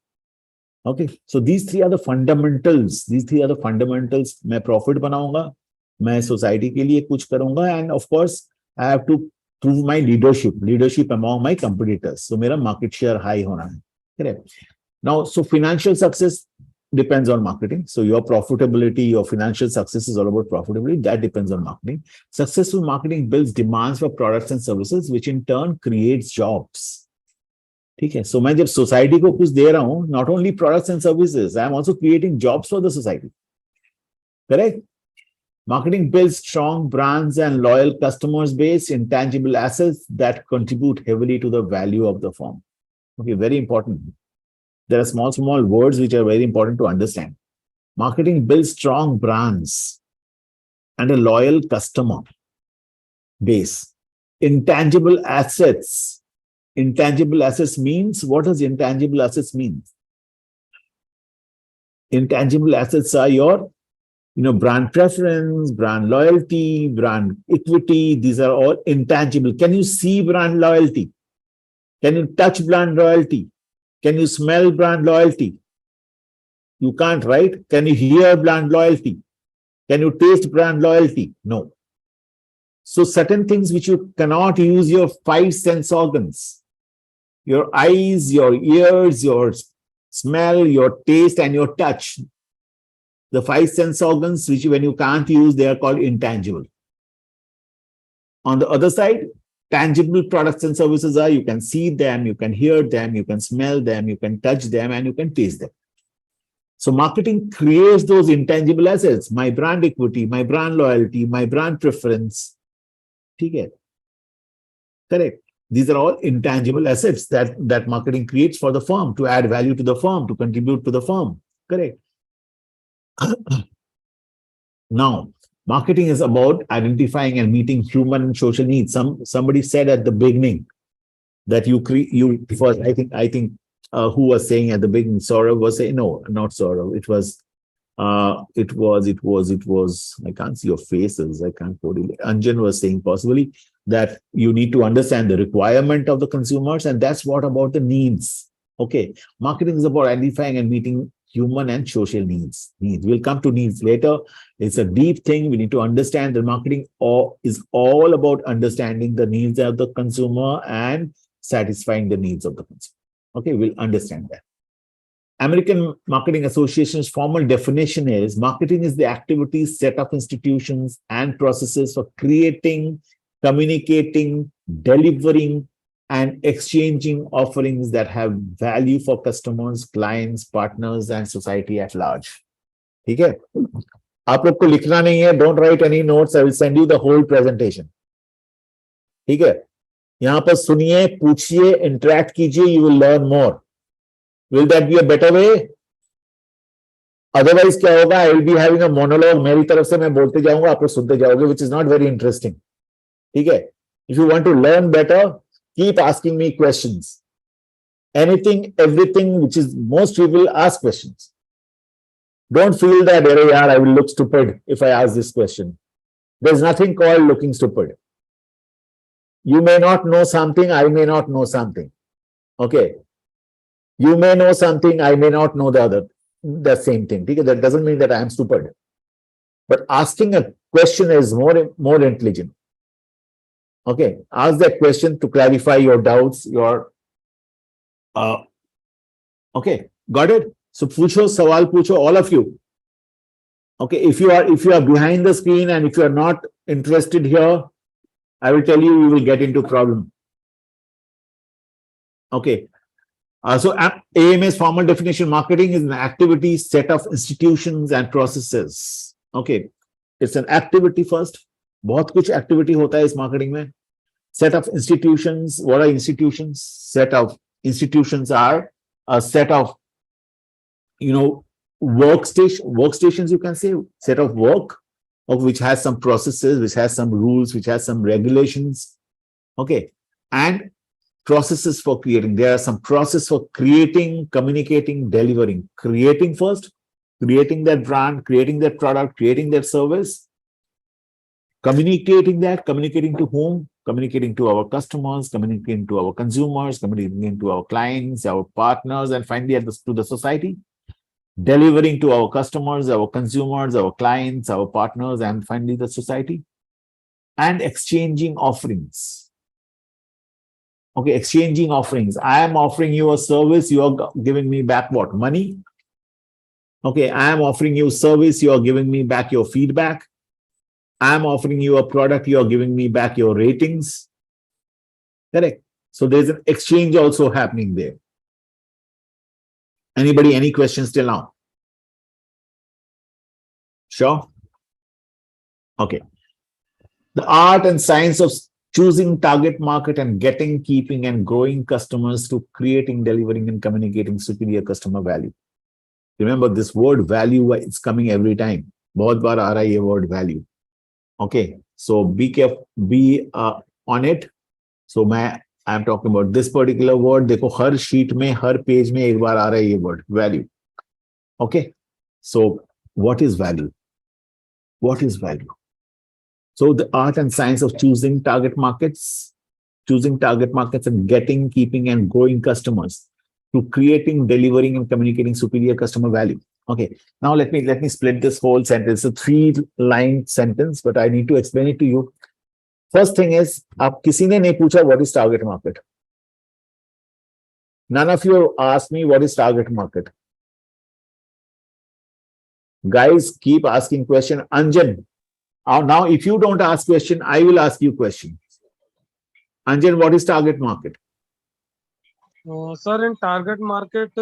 Okay. So these 3 are the fundamentals. These 3 are the fundamentals. मैं profit बनाऊंगा, मैं society के लिए कुछ करूंगा, and of course I have to prove my leadership among my competitors. So मेरा market share high होना है. Correct. Now, so financial success depends on marketing. So your profitability, your financial success is all about profitability. That depends on marketing. Successful marketing builds demands for products and services, which in turn creates jobs. ठीक है. So मैं जब society को कुछ दे रहा हूँ, not only products and services, I am also creating jobs for the society. Correct? Marketing builds strong brands and loyal customers base, intangible assets that contribute heavily to the value of the firm. Okay, very important. There are small words which are very important to understand. Marketing builds strong brands and a loyal customer base. Intangible assets. Intangible assets means, what does intangible assets mean? Intangible assets are your brand preference, brand loyalty, brand equity. These are all intangible. Can you see brand loyalty? Can you touch brand loyalty? Can you smell brand loyalty? You can't, right? Can you hear brand loyalty? Can you taste brand loyalty? No. So certain things which you cannot use your 5 sense organs, your eyes, your ears, your smell, your taste, and your touch. The 5 sense organs, which when you can't use, they are called intangible. On the other side, tangible products and services are, you can see them, you can hear them, you can smell them, you can touch them, and you can taste them. So marketing creates those intangible assets, my brand equity, my brand loyalty, my brand preference. Okay. Correct. These are all intangible assets that marketing creates for the firm to add value to the firm, to contribute to the firm. Correct. Now, marketing is about identifying and meeting human and social needs. Somebody said at the beginning that you first, I think who was saying at the beginning, Saurav was saying, no, not Saurav. It was, I can't see your faces. I can't quote it. Anjan was saying possibly that you need to understand the requirement of the consumers, and that's what about the needs. Okay. Marketing is about identifying and meeting human and social needs. We'll come to needs later. It's a deep thing. We need to understand that marketing is all about understanding the needs of the consumer and satisfying the needs of the consumer. Okay, we'll understand that. American Marketing Association's formal definition is marketing is the activities, set of institutions and processes for creating, communicating, delivering, and exchanging offerings that have value for customers, clients, partners, and society at large. ठीक है? आप लोग को लिखना नहीं है. Don't write any notes. I will send you the whole presentation. ठीक है? यहाँ पर सुनिए, पूछिए, interact कीजिए. You will learn more. Will that be a better way? Otherwise क्या होगा? I will be having a monologue. मेरी तरफ से मैं बोलते जाऊंगा, आप लोग सुनते जाओगे, which is not very interesting. ठीक है? If you want to learn better, keep asking me questions. Anything, everything which is most trivial, ask questions. Don't feel that, I will look stupid if I ask this question. There's nothing called looking stupid. You may not know something, I may not know something. Okay. You may know something, I may not know the same thing. That doesn't mean that I am stupid. But asking a question is more intelligent. Okay, ask that question to clarify your doubts, okay, got it? So pucho, sawal pucho, all of you. Okay, if you are behind the screen and if you are not interested here, I will tell you, you will get into problem. Okay. So AMA's formal definition, marketing is an activity, set of institutions and processes. Okay, it's an activity first. बहुत कुछ activity होता है इस marketing में. Set of institutions. What are institutions? Set of institutions are a set of, workstations, you can say, set of work, of which has some processes, which has some rules, which has some regulations. Okay, and processes for creating. There are some process for creating, communicating, delivering. Creating first, creating that brand, creating that product, creating that service. Communicating that, communicating to whom? Communicating to our customers, communicating to our consumers, communicating to our clients, our partners, and finally to the society. Delivering to our customers, our consumers, our clients, our partners, and finally the society. And exchanging offerings. Okay, exchanging offerings. I am offering you a service, you are giving me back what? Money. Okay, I am offering you service, you are giving me back your feedback. I am offering you a product, you are giving me back your ratings. Correct. So there's an exchange also happening there. Anybody, any questions till now? Sure? Okay. The art and science of choosing target market and getting, keeping, and growing customers to creating, delivering, and communicating superior customer value. Remember, this word value, it's coming every time. बहुत बार आ रहा है ये word value. Okay, so be careful, be on it. So I'm talking about this particular word. देखो हर sheet में, हर page में एक बार आ रहा है ये word value. Okay, so what is value? What is value? So the art and science of choosing target markets and getting, keeping, and growing customers, to creating, delivering, and communicating superior customer value. Okay, now let me split this whole sentence. It's a 3-line sentence, but I need to explain it to you. First thing is, आप किसी ने नहीं पूछा what is target market. None of you asked me what is target market. Guys, keep asking question. Anjan, now if you don't ask question, I will ask you question. Anjan, what is target market? Sir, in target market,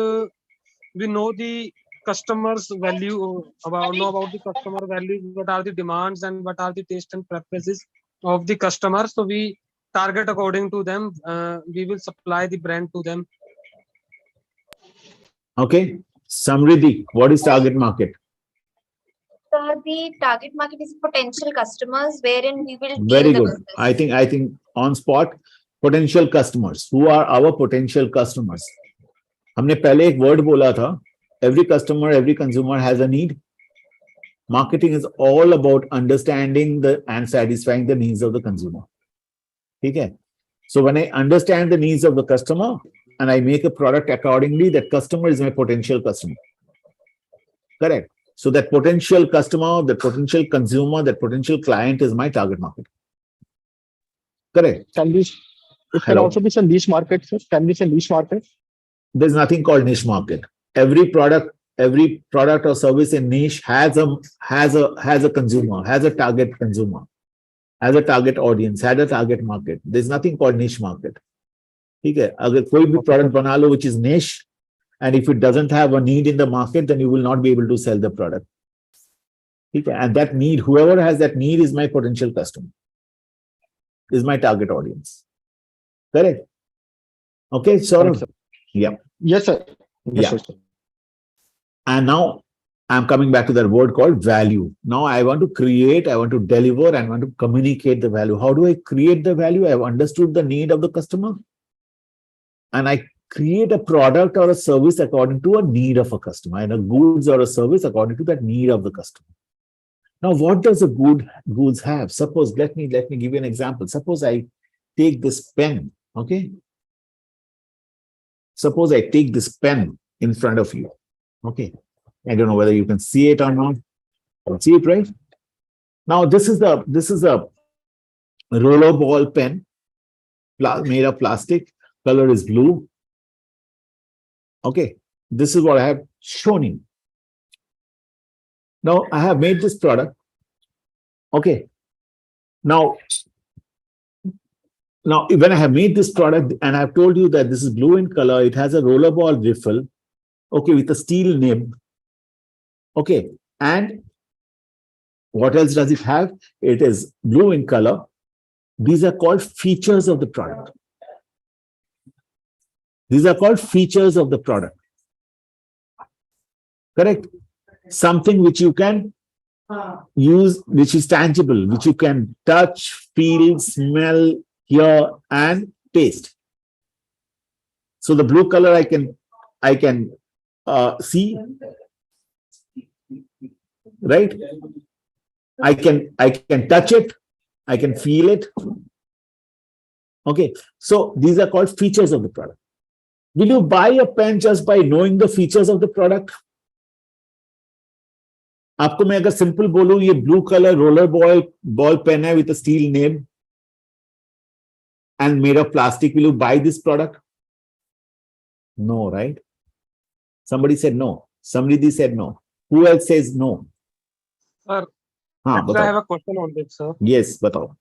we know the customer's value, know about the customer value, what are the demands and what are the taste and preferences of the customer. So we target according to them. We will supply the brand to them. Okay. Samriddhi, what is target market? The target market is potential customers wherein we will Very deal the good. business. I think on spot, potential customers. Who are our potential customers? हमने पहले एक word बोला था. Every customer, every consumer has a need. Marketing is all about understanding and satisfying the needs of the consumer. Okay. So when I understand the needs of the customer and I make a product accordingly, that customer is my potential customer. Correct. So that potential customer, that potential consumer, that potential client is my target market. Correct. It can also be some niche market, sir. Can be some niche market. There's nothing called niche market. Every product or service in niche has a consumer, has a target consumer, has a target audience, has a target market. There's nothing called niche market. ठीक है, अगर कोई भी product बना लो which is niche, and if it doesn't have a need in the market, then you will not be able to sell the product. ठीक है, and that need, whoever has that need is my potential customer, is my target audience. Correct? Okay, Saurabh? Yeah. Yes, sir. Yes, Yeah. sir. And now I'm coming back to that word called value. Now I want to create, I want to deliver, and I want to communicate the value. How do I create the value? I've understood the need of the customer, and I create a product or a service according to a need of a customer, and a goods or a service according to that need of the customer. Now, what does a goods have? Suppose, let me give you an example. Suppose I take this pen, okay? Suppose I take this pen in front of you, okay? I don't know whether you can see it or not. You can see it, right? Now, this is a rollerball pen made of plastic. Color is blue. Okay, this is what I have shown you. Now, I have made this product. Okay. Now, when I have made this product and I've told you that this is blue in color, it has a rollerball riffle, okay, with a steel nib. Okay, and what else does it have? It is blue in color. These are called features of the product. These are called features of the product. Correct? Something which you can use, which is tangible, which you can touch, feel, smell, hear, and taste. So the blue color I can see, right? I can touch it, I can feel it. Okay, so these are called features of the product. Will you buy a pen just by knowing the features of the product? आपको मैं अगर simple बोलूं ये blue colour roller ball pen है with a steel nib and made of plastic, will you buy this product? No, right? Somebody said no. Somebody said no. Who else says no? Sir, हाँ, I have a question on this, sir. Yes, बताओ.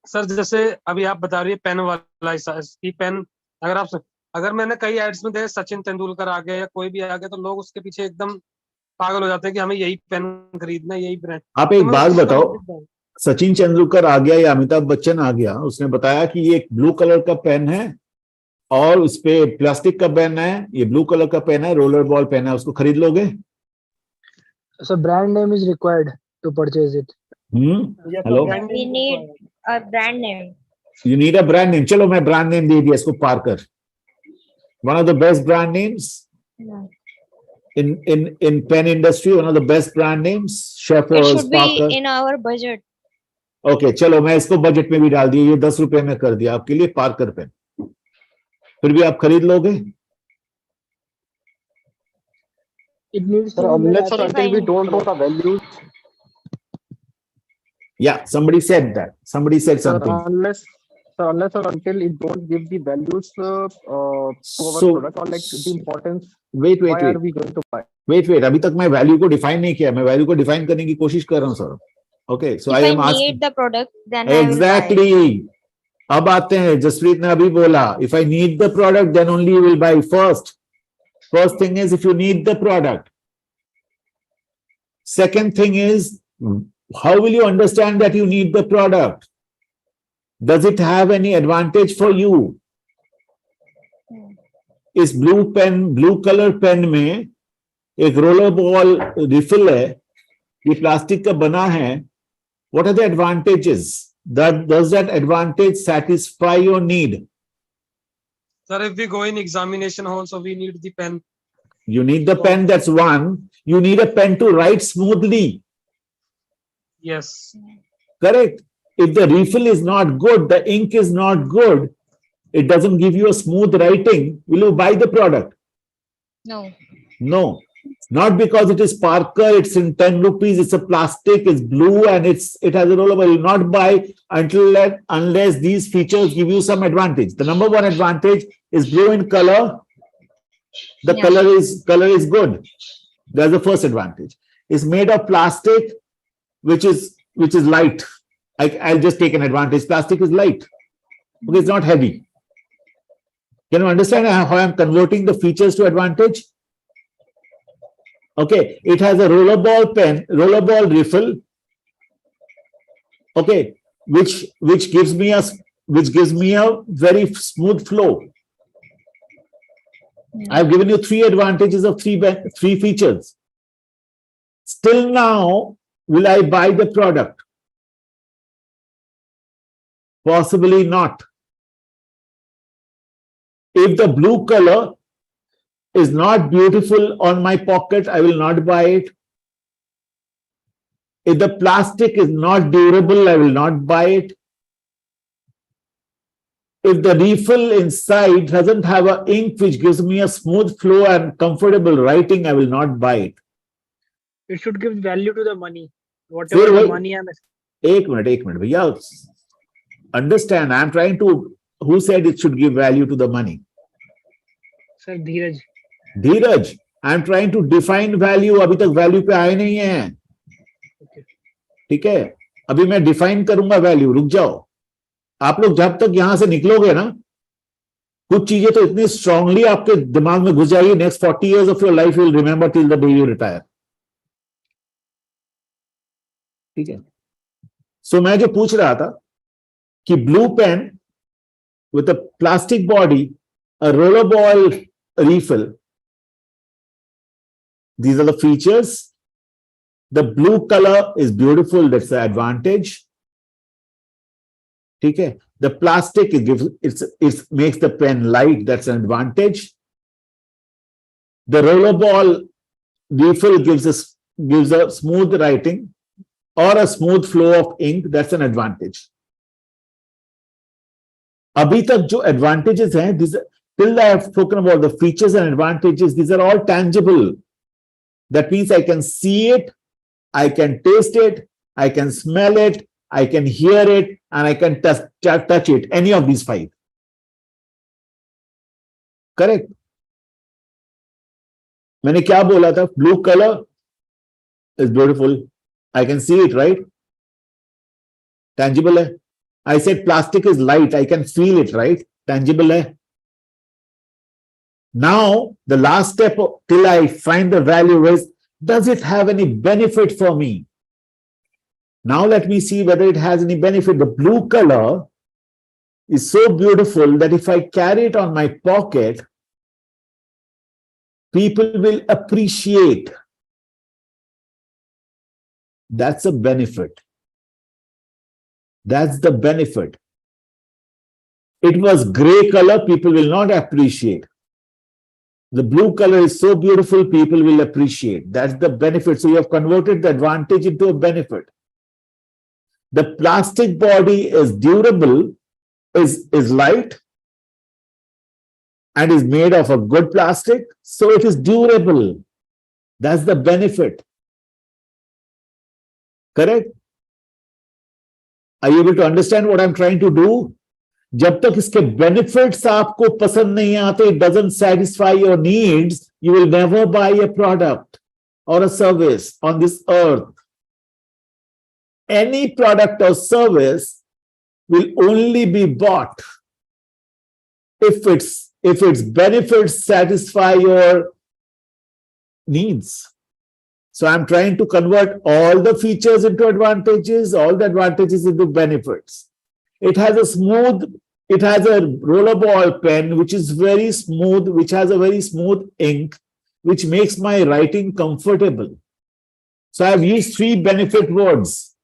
Sir जैसे अभी आप बता रही है pen वाला इसकी पेन, अगर मैंने कई एड्स में देखे सचिन तेंदुलकर आ गया या कोई भी आ गया तो लोग उसके पीछे एकदम पागल हो जाते हैं कि हमें यही पेन खरीदना है, यही ब्रांड. आप एक बात बताओ, सचिन तेंदुलकर आ गया या अमिताभ बच्चन आ गया, उसने बताया कि ये एक ब्लू कलर का पेन है और उस पे प्लास्टिक का पेन है, ये ब्लू कलर का पेन है, रोलर बॉल पेन है, उसको खरीद लोगे? So brand name is required to purchase it. Hello? We need a brand name. You need a brand name. चलो मैं brand name दे दिया इसको, Parker. One of the best brand names. in pen industry, one of the best brand names, It Schaeffers, should be Parker. in our budget. Okay चलो मैं इसको budget में भी डाल दिया, ये 10 रुपए में कर दिया आपके लिए पार्कर पेन, फिर भी आप खरीद लोगे? It needs to Sir, be made unless or as until we don't know the values, Yeah, somebody said that. Somebody said sir, something. unless or until it don't give the values to our So product, or like the importance, wait. why are we going to buy? Wait. अभी तक मैं value को define नहीं किया, मैं value को define करने की कोशिश कर रहा हूँ sir. Okay, so If I I am asking. need the product, then I will buy it. Exactly. अब आते हैं, जसप्रीत ने अभी बोला, if I need the product, then only you will buy first. First thing is if you need the product. Second thing is, how will you understand that you need the product? Does it have any advantage for you? इस blue color pen में एक roller ball refill है, ये plastic का बना है. What are the advantages? Does that advantage satisfy your need? Sir, if we go in examination hall, so we need the pen. You need the pen, that's one. You need a pen to write smoothly. Yes. Correct. If the refill is not good, the ink is not good, it doesn't give you a smooth writing, will you buy the product? No. No. Not because it is Parker, it's in 10 rupees, it's a plastic, it's blue, and it has a roller. You will not buy unless these features give you some advantage. The number one advantage is blue in color. The color is good. That's the first advantage. It's made of plastic, which is light. I'll just take an advantage. Plastic is light. Okay, it's not heavy. Can you understand how I'm converting the features to advantage? Okay, it has a rollerball pen, rollerball refill. Okay, which gives me a very smooth flow. I've given you three advantages of three features. Still now, will I buy the product? Possibly not. If the blue color is not beautiful on my pocket, I will not buy it. If the plastic is not durable, I will not buy it. If the refill inside doesn't have an ink which gives me a smooth flow and comfortable writing, I will not buy it. It should give value to the money. Whatever the money I'm. एक minute भैया. Understand, I'm trying to. Who said it should give value to the money? Sir, Dheeraj. Dheeraj, I'm trying to define value. अभी तक value पे आए नहीं हैं. ठीक है, अभी मैं define करूंगा value. रुक जाओ. आप लोग जब तक यहां से निकलोगे ना, कुछ चीजें तो इतनी स्ट्रांगली आपके दिमाग में घुस जाएगी. Next 40 years of your life you will remember till the day you retire. ठीक है. सो मैं जो पूछ रहा था कि blue pen with a plastic body, a rollerball refill. These are the features. The blue color is beautiful. That's the advantage. Okay. The plastic it makes the pen light. That's an advantage. The rollerball refill gives a smooth writing or a smooth flow of ink. That's an advantage. अभी तक जो advantages हैं, till I have spoken about the features and advantages, these are all tangible. That means I can see it, I can taste it, I can smell it, I can hear it, and I can touch it. Any of these five. Correct? मैंने क्या बोला था? Blue color is beautiful. I can see it, right? Tangible है. I said plastic is light. I can feel it, right? Tangible hai. Now, the last step till I find the value is, does it have any benefit for me? Now let me see whether it has any benefit. The blue color is so beautiful that if I carry it on my pocket, people will appreciate. That's a benefit. That's the benefit. It was gray color, people will not appreciate. The blue color is so beautiful, people will appreciate. That's the benefit. So you have converted the advantage into a benefit. The plastic body is durable, is light, and is made of a good plastic. So it is durable. That's the benefit. Correct? Are you able to understand what I'm trying to do? जब तक इसके benefits आपको पसंद नहीं आते, it doesn't satisfy your needs, you will never buy a product or a service on this earth. Any product or service will only be bought if its benefits satisfy your needs. So I'm trying to convert all the features into advantages, all the advantages into benefits. It has a rollerball pen, which is very smooth, which has a very smooth ink, which makes my writing comfortable. So I've used 3 benefit words.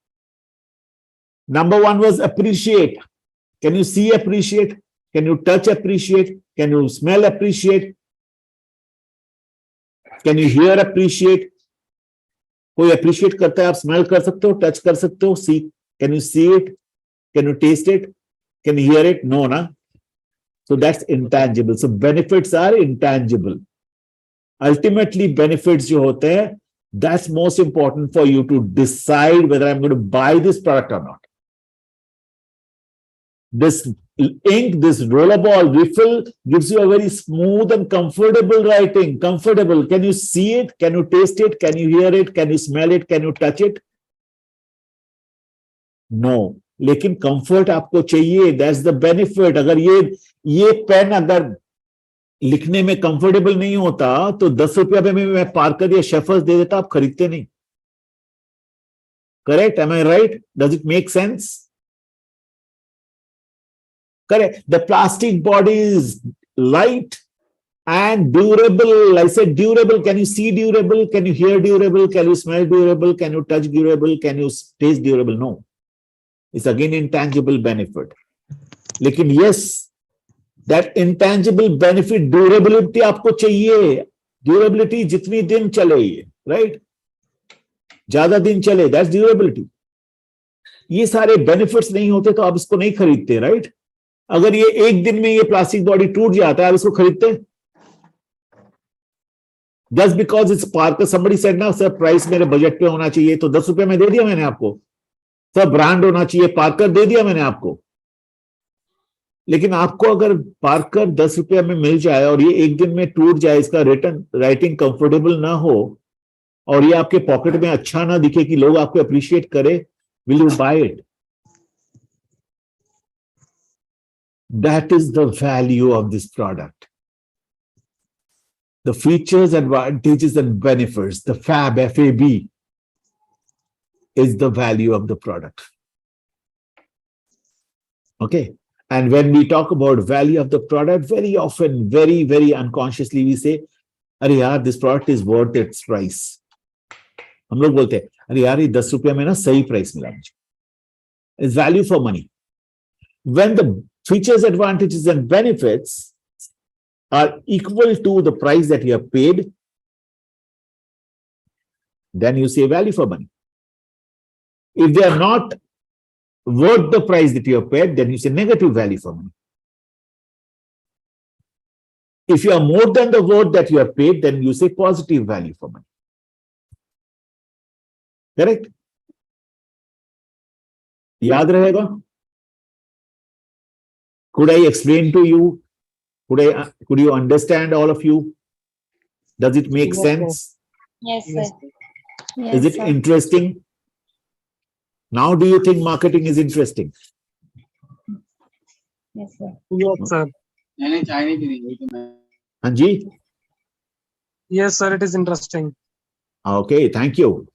Number 1 was appreciate. Can you see appreciate? Can you touch appreciate? Can you smell appreciate? Can you hear appreciate? कोई appreciate करता है, आप smell कर सकते हो, touch कर सकते हो, see. Can you see it? Can you taste it? Can you hear it? No, na? So that's intangible. So benefits are intangible. Ultimately, benefits jo hote hain, that's most important for you to decide whether I'm going to buy this product or not. This ink, this rollerball refill gives you a very smooth and comfortable writing. Comfortable. Can you see it? Can you taste it? Can you hear it? Can you smell it? Can you touch it? No. लेकिन comfort आपको चाहिए, that's the benefit. अगर ये pen अगर लिखने में comfortable नहीं होता तो 10 रुपया में मैं पार्कर या शेफर्स दे देता, आप खरीदते नहीं. Correct? Am I right? Does it make sense? Correct. The plastic body is light and durable. I said durable. Can you see durable? Can you hear durable? Can you smell durable? Can you touch durable? Can you taste durable? No. It's again intangible benefit. लेकिन yes, that intangible benefit, durability आपको चाहिए. Durability जितनी दिन चले ये, right? ज्यादा दिन चले, that's durability. ये सारे benefits नहीं होते तो आप इसको नहीं खरीदते, right? अगर ये एक दिन में ये प्लास्टिक बॉडी टूट जाता है, आप इसको खरीदते? Just because it's Parker, somebody said ना सर प्राइस मेरे बजट पे होना चाहिए, तो 10 रुपए में दे दिया मैंने आपको. सर ब्रांड होना चाहिए, पार्कर दे दिया मैंने आपको. लेकिन आपको अगर पार्कर 10 रुपया में मिल जाए और ये एक दिन में टूट जाए, इसका रिटर्न राइटिंग कंफर्टेबल ना हो और ये आपके पॉकेट में अच्छा ना दिखे कि लोग आपको अप्रिशिएट करे, will you buy it? That is the value of this product. The features, advantages, and benefits, the FAB, FAB, is the value of the product. Okay. And when we talk about value of the product, very often, very, very unconsciously, we say, "Arey yaar, this product is worth its price." हम लोग बोलते हैं, "अरे यार, ये 10 रुपया में ना सही प्राइस मिला मुझे." It's value for money. When the features, advantages, and benefits are equal to the price that you have paid, then you say value for money. If they are not worth the price that you have paid, then you say negative value for money. If you are more than the worth that you have paid, then you say positive value for money. Correct? याद रहेगा? Could I explain to you? Could you understand, all of you? Does it make sense? Yes, sir. Yes, Is it sir. interesting? Now, do you think marketing is interesting? Yes, sir. Yes, sir. Anji? Yes, sir. It is interesting. Okay, thank you.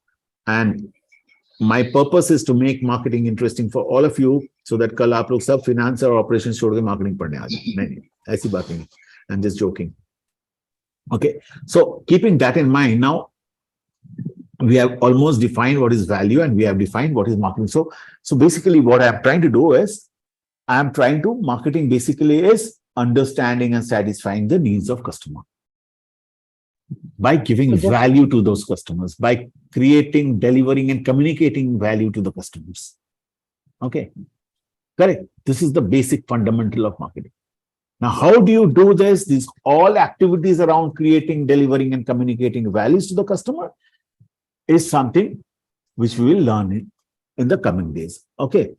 And my purpose is to make marketing interesting for all of you, so that कल आप लोग सब finance और operations छोड़ के marketing पढ़ने आ जाए. नहीं, ऐसी बात नहीं. I'm just joking. Okay, so keeping that in mind, now we have almost defined what is value and we have defined what is marketing. So basically what I'm trying to do is, marketing basically is understanding and satisfying the needs of customer. By giving value to those customers, by creating, delivering, and communicating value to the customers. Okay, correct. This is the basic fundamental of marketing. Now, how do you do this? These all activities around creating, delivering, and communicating values to the customer is something which we will learn in the coming days. Okay.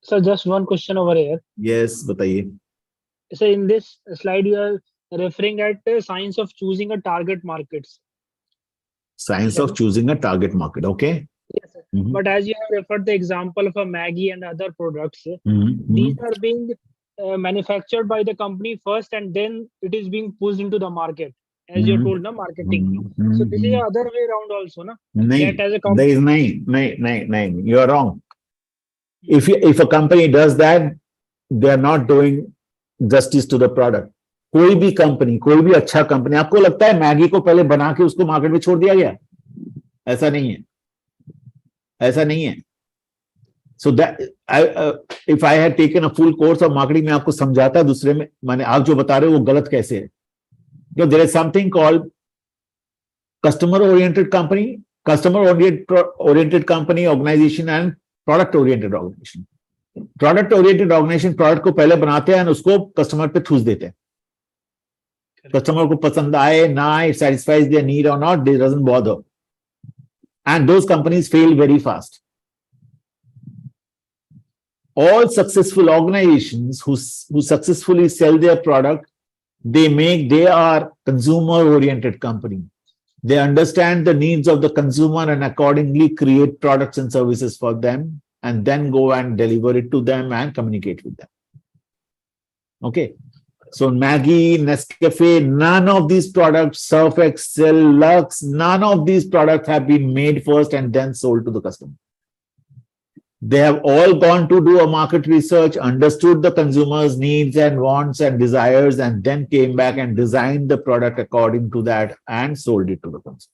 So just one question over here. Yes, bataiye. So in this slide, you are referring at the science of choosing a target markets. Science of choosing a target market. Okay. Yes, sir. But as you have referred the example of a Maggie and other products, these are being manufactured by the company first, and then it is being pushed into the market, as you told, na marketing. So this is the other way around also, na? That as a company, there is nahin. You are wrong. If a company does that, they are not doing justice to the product. कोई भी company, कोई भी अच्छा company, आपको लगता है Maggi को पहले बना के उसको मार्केट में छोड़ दिया गया? ऐसा नहीं है, ऐसा नहीं है. So that if I had taken a full course of marketing, मैं आपको समझाता दूसरे में, माने आप जो बता रहे हो वो गलत कैसे है? Because there is something called customer oriented company, organization, and product oriented organization. Product oriented organization product को पहले बनाते हैं और उसको कस्टमर पे ठूस देते हैं. Customer को पसंद आए ना आए, it satisfies their need or not, they doesn't bother. And those companies fail very fast. All successful organizations who successfully sell their product, they are consumer oriented company. They understand the needs of the consumer and accordingly create products and services for them, and then go and deliver it to them and communicate with them. Okay. So Maggi, Nescafe, none of these products, Surf Excel, Lux, none of these products have been made first and then sold to the customer. They have all gone to do a market research, understood the consumer's needs and wants and desires, and then came back and designed the product according to that and sold it to the consumer.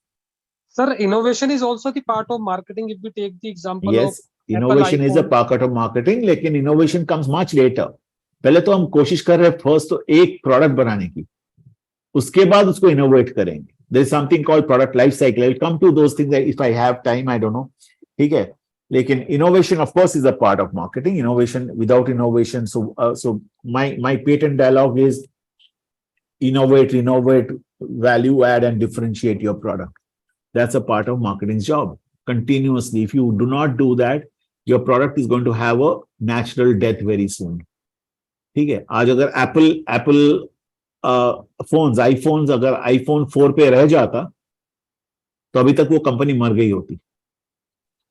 Sir, innovation is also the part of marketing. If we take the example of innovation is a part of marketing, लेकिन innovation comes much later. पहले तो हम कोशिश कर रहे हैं first तो एक प्रोडक्ट बनाने की, उसके बाद उसको इनोवेट करेंगे. There is something called product life cycle. I'll come to those things if I have time. I don't know. ठीक है. लेकिन innovation of course is a part of marketing. Innovation, without innovation, so my patent dialogue is innovate, value add, and differentiate your product. That's a part of marketing's job. Continuously, if you do not do that, your product is going to have a natural death very soon. ठीक है. आज अगर Apple phones, iPhones अगर iPhone 4 पे रह जाता तो अभी तक वो कंपनी मर गई होती.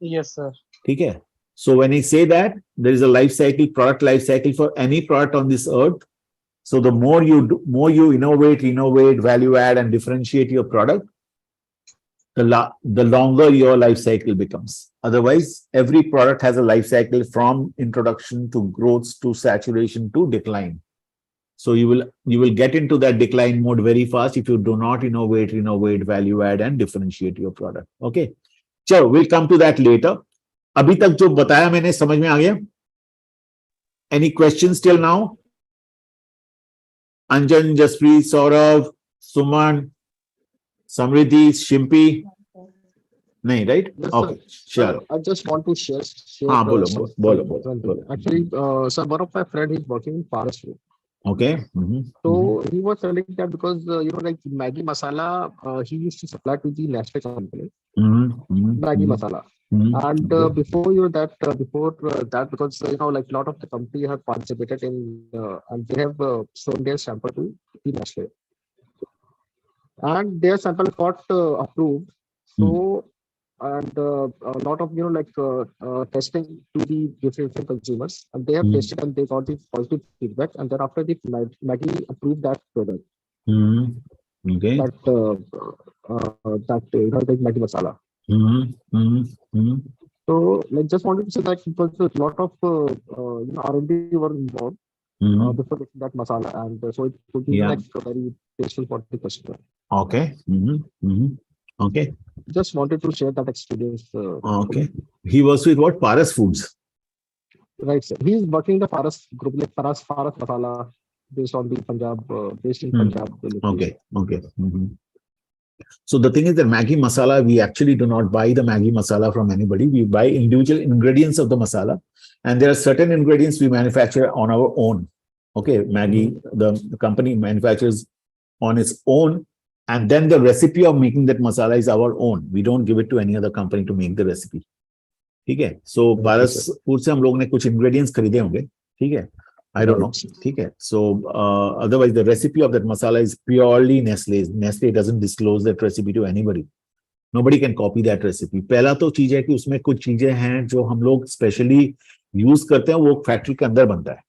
Yes, sir. ठीक है. So when I say that there is a life cycle, product life cycle for any product on this earth. So the more you innovate, value add, and differentiate your product, the longer your life cycle becomes. Otherwise, every product has a life cycle from introduction to growth to saturation to decline. So you will get into that decline mode very fast if you do not innovate, value add, and differentiate your product. Okay. So we'll come to that later. अभी तक जो बताया मैंने समझ में आ गया? Any questions till now? Anjan, Jaspreet, Saurav, Suman, Samriddhi, Shimpi? No, right? Yes, okay, sure. I just want to share. Bolo. Actually, sir, one of my friends is working in Paras Food. Okay. So he was telling that because like Maggi masala, he used to supply to the Nestle company. Maggi masala. And before that, because like a lot of the company have participated in and they have shown their sample to the Nestle, and their sample got approved. So and a lot of testing to the different consumers, and they have tested and they got the positive feedback, and then after the Maggi approved that product. Okay. That like Maggi masala. So like just wanted to say that because a lot of R&D were involved before making that masala, and so it could be like very tasteful for the customer. Okay. Okay. Just wanted to share that experience. Okay. He was with what? Paras Foods. Right, sir. He's working the Paras group, like Paras Masala. based on the Punjab, based in Punjab. Okay. So the thing is that Maggi masala, we actually do not buy the Maggi masala from anybody. We buy individual ingredients of the masala, and there are certain ingredients we manufacture on our own. Okay, Maggi, the company manufactures on its own, and then the recipe of making that masala is our own. We don't give it to any other company to make the recipe. ठीक है? So Paraspur से हम लोग ने कुछ ingredients खरीदे होंगे, ठीक है? I don't know, ठीक है? So otherwise the recipe of that masala is purely Nestle's. Nestle doesn't disclose that recipe to anybody. Nobody can copy that recipe. पहला तो चीज है कि उसमें कुछ चीजें हैं जो हम लोग स्पेशली यूज करते हैं, वो फैक्ट्री के अंदर बनता है,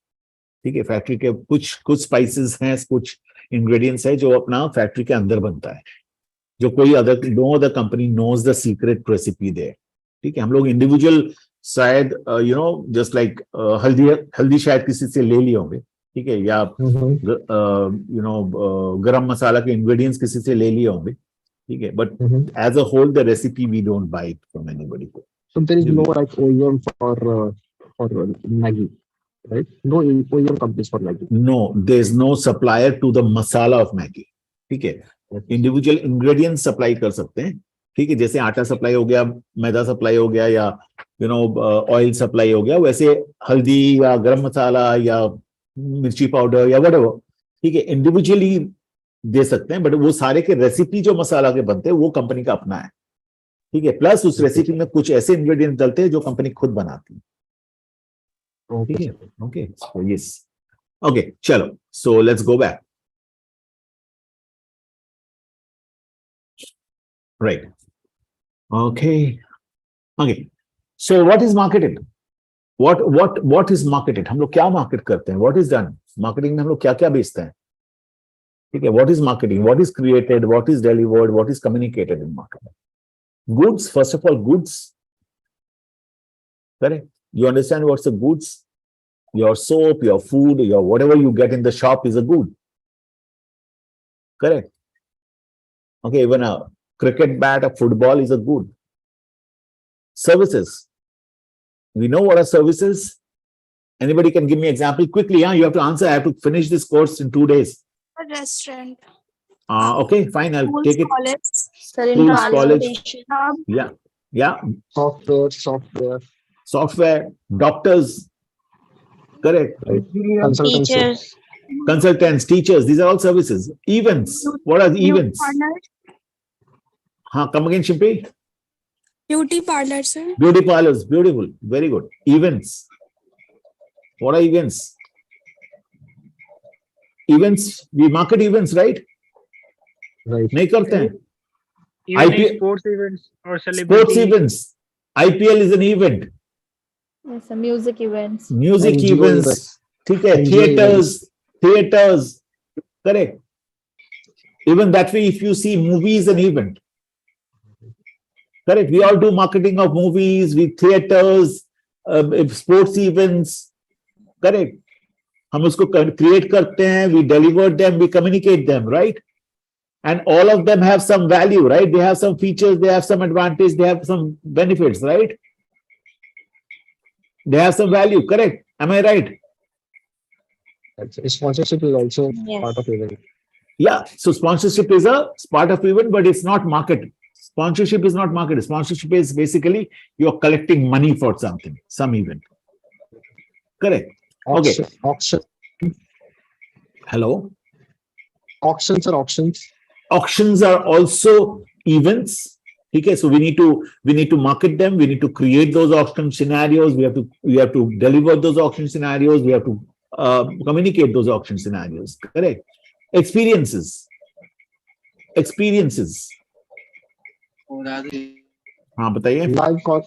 ठीक है? फैक्ट्री के कुछ स्पाइसेस हैं, कुछ इंग्रेडिएंट्स है जो अपना फैक्ट्री के अंदर बनता है, जो कोई no other company knows the secret recipe there, ठीक है? हम लोग इंडिविजुअल शायद जस्ट लाइक हल्दी शायद किसी से ले लिए होंगे, ठीक है? या गरम मसाला के इंग्रेडिएंट्स किसी से ले लिए होंगे, ठीक है? But as a whole the recipe we don't buy it from anybody. So there is no like OEM for Maggi, right? No OEM companies for Maggi. No, there is no supplier to the masala of Maggi, ठीक है? Individual ingredient supply कर सकते हैं, ठीक है? जैसे आटा supply हो गया, मैदा सप्लाई हो गया, या ऑयल सप्लाई हो गया, वैसे हल्दी या गरम मसाला या मिर्ची पाउडर या व्हाटएवर, ठीक है, इंडिविजुअली दे सकते हैं, बट वो सारे के रेसिपी जो मसाला के बनते हैं वो कंपनी का अपना है, ठीक है? प्लस उस रेसिपी में कुछ ऐसे इंग्रेडिएंट डलते हैं जो कंपनी खुद बनाती है, ठीक है? ओके, सो यस, ओके, चलो, so let's go back. Right. Okay. So what is marketed? What is marketed? हम लोग क्या मार्केट करते हैं? What is done? मार्केटिंग में हम लोग क्या क्या बेचते हैं? ठीक है? What is marketing? What is created? What is delivered? What is communicated in marketing? Goods, first of all, goods. Correct? You understand what's the goods? Your soap, your food, your whatever you get in the shop is a good. Correct? Okay, even a cricket bat, a football is a good. Services. We know what are services. Anybody can give me example quickly? You have to answer. I have to finish this course in 2 days. A restaurant. Okay, fine. I'll Schools, take it. college. Schools, college. Yeah. Software. Doctors. Correct. Consultants, teachers. These are all services. Events. What are the events? Come again, Shimpi. Beauty parlor, sir. Beauty parlors, beautiful, very good. Events. What are events? Events, we market events, right? Right. नहीं करते हैं. Even sports events or celebrity. Sports events. IPL is an event. Yes, music events. Music events. ठीक है. Theaters. Correct. Even that way, if you see movie is an event. Correct. We all do marketing of movies, with theaters, sports events. Correct. हम उसको create करते हैं, we deliver them, we communicate them, right? And all of them have some value, right? They have some features, they have some advantage, they have some benefits, right? They have some value, correct? Am I right? Sponsorship is also part of event. Yeah, so sponsorship is a part of event, but it's not market. Sponsorship is not market. Sponsorship is basically you're collecting money for something, some event. Correct. Okay. Auction. Hello. Auctions are auctions. Auctions are also events. Okay, so we need to market them. We need to create those auction scenarios. We have to deliver those auction scenarios. We have to communicate those auction scenarios. Correct. Experiences. हाँ बताइए.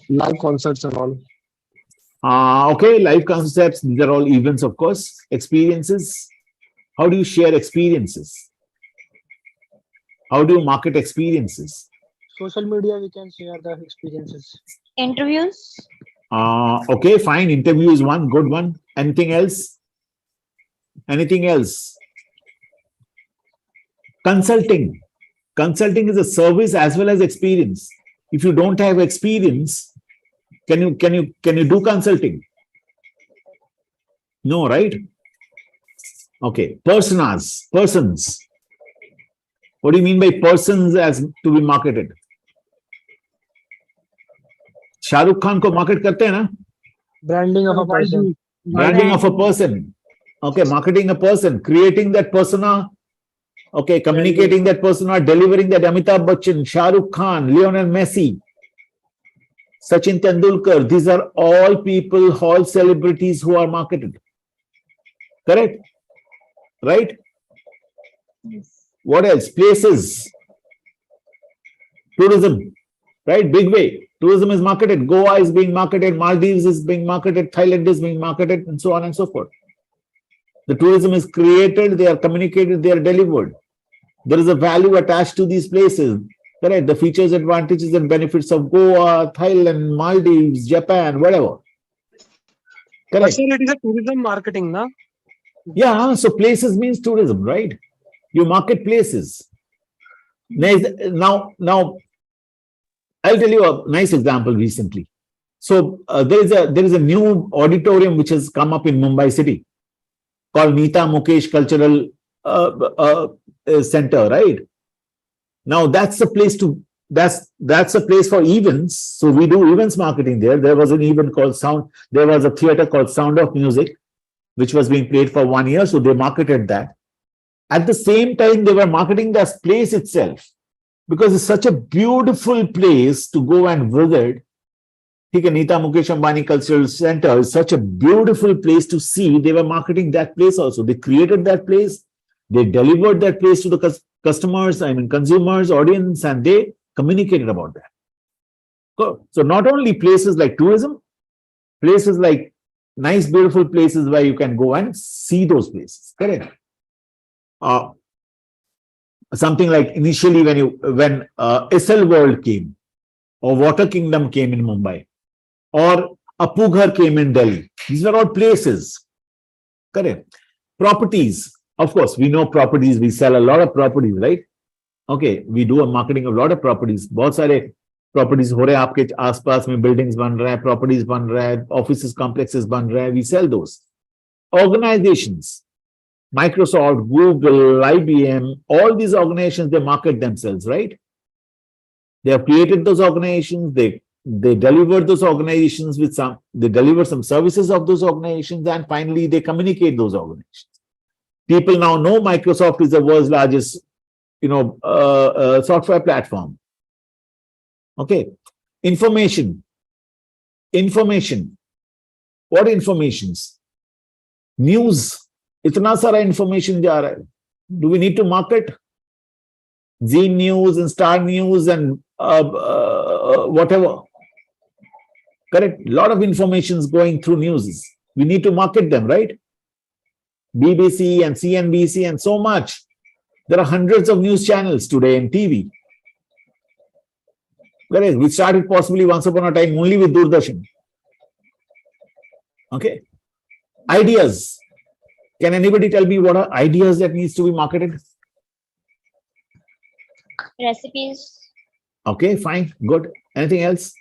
Live concerts and all. Okay, live concepts. These are all events, of course. Experiences. How do you share experiences? How do you market experiences? Social media, we can share the experiences. Interviews. Okay, fine. Interview is one good one. Anything else? Consulting. Consulting is a service as well as experience. If you don't have experience, can you do consulting? No, right? Okay, personas, persons. What do you mean by persons as to be marketed? Shahrukh Khan को market करते हैं ना? Branding of a person. Branding of a person. Okay, marketing a person, creating that persona. Okay, communicating that persona, delivering that Amitabh Bachchan, Shah Rukh Khan, Lionel Messi, Sachin Tendulkar. These are all people, all celebrities who are marketed. Correct? Right? Yes. What else? Places. Tourism. Right? Big way. Tourism is marketed. Goa is being marketed. Maldives is being marketed. Thailand is being marketed, and so on and so forth. The tourism is created, they are communicated, they are delivered. There is a value attached to these places. Correct? The features, advantages, and benefits of Goa, Thailand, Maldives, Japan, whatever. Correct? Sir, it is a tourism marketing, na? Yeah, so places means tourism, right? You market places. Now, I'll tell you a nice example recently. So there is a new auditorium which has come up in Mumbai city called Nita Mukesh Cultural Center, right? Now that's a place a place for events. So we do events marketing there. There was an event called there was a theater called Sound of Music, which was being played for 1 year. So they marketed that. At the same time, they were marketing that place itself because it's such a beautiful place to go and visit. Nita Mukesh Ambani Cultural Center is such a beautiful place to see. They were marketing that place also. They created that place. They delivered that place to the customers, consumers, audience, and they communicated about that. So not only places like tourism, places like nice, beautiful places where you can go and see those places. Correct? Something like initially when SL World came or Water Kingdom came in Mumbai, or Apughar came in Delhi. These were all places. Correct. Properties. Of course, we know properties. We sell a lot of properties, right? Okay, we do a marketing of a lot of properties. बहुत सारे properties हो रहे हैं आपके आसपास में, buildings बन रहे हैं, properties बन रहे हैं, offices, complexes बन रहे हैं. We sell those. Organizations. Microsoft, Google, IBM, all these organizations, they market themselves, right? They have created those organizations. They deliver those organizations with they deliver some services of those organizations, and finally they communicate those organizations. People now know Microsoft is the world's largest, software platform. Okay. Information. What informations? News. Itna sara information ja raha hai. Do we need to market? Zee News and Star News and whatever. Correct. A lot of information is going through news. We need to market them, right? BBC and CNBC and so much. There are hundreds of news channels today in TV. Correct. We started possibly once upon a time only with Doordarshan. Okay. Ideas. Can anybody tell me what are ideas that needs to be marketed? Recipes. Okay, fine, good. Anything else?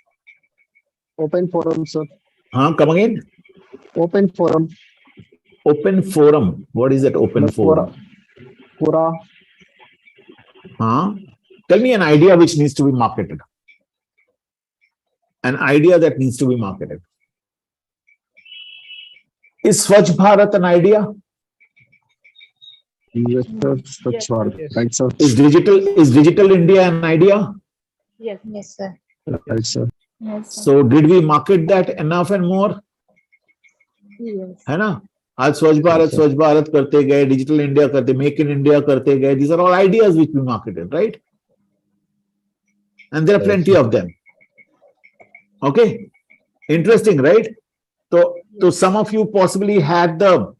Open forum, sir. Come again? Open forum. Open forum. What is that open forum? Fora. Tell me an idea which needs to be marketed. An idea that needs to be marketed. Is Swachh Bharat an idea? Yes, sir. Swachh Bharat. Yes. Right, sir. Is digital India an idea? Yes. Yes, sir. Right, sir. Yes, sir. So did we market that enough and more? Yes. है ना? आज Swachh Bharat करते गए, Digital India करते, Make in India करते गए. These are all ideas which we marketed, right? And there are plenty of them. Okay, interesting, right? So some of you possibly had the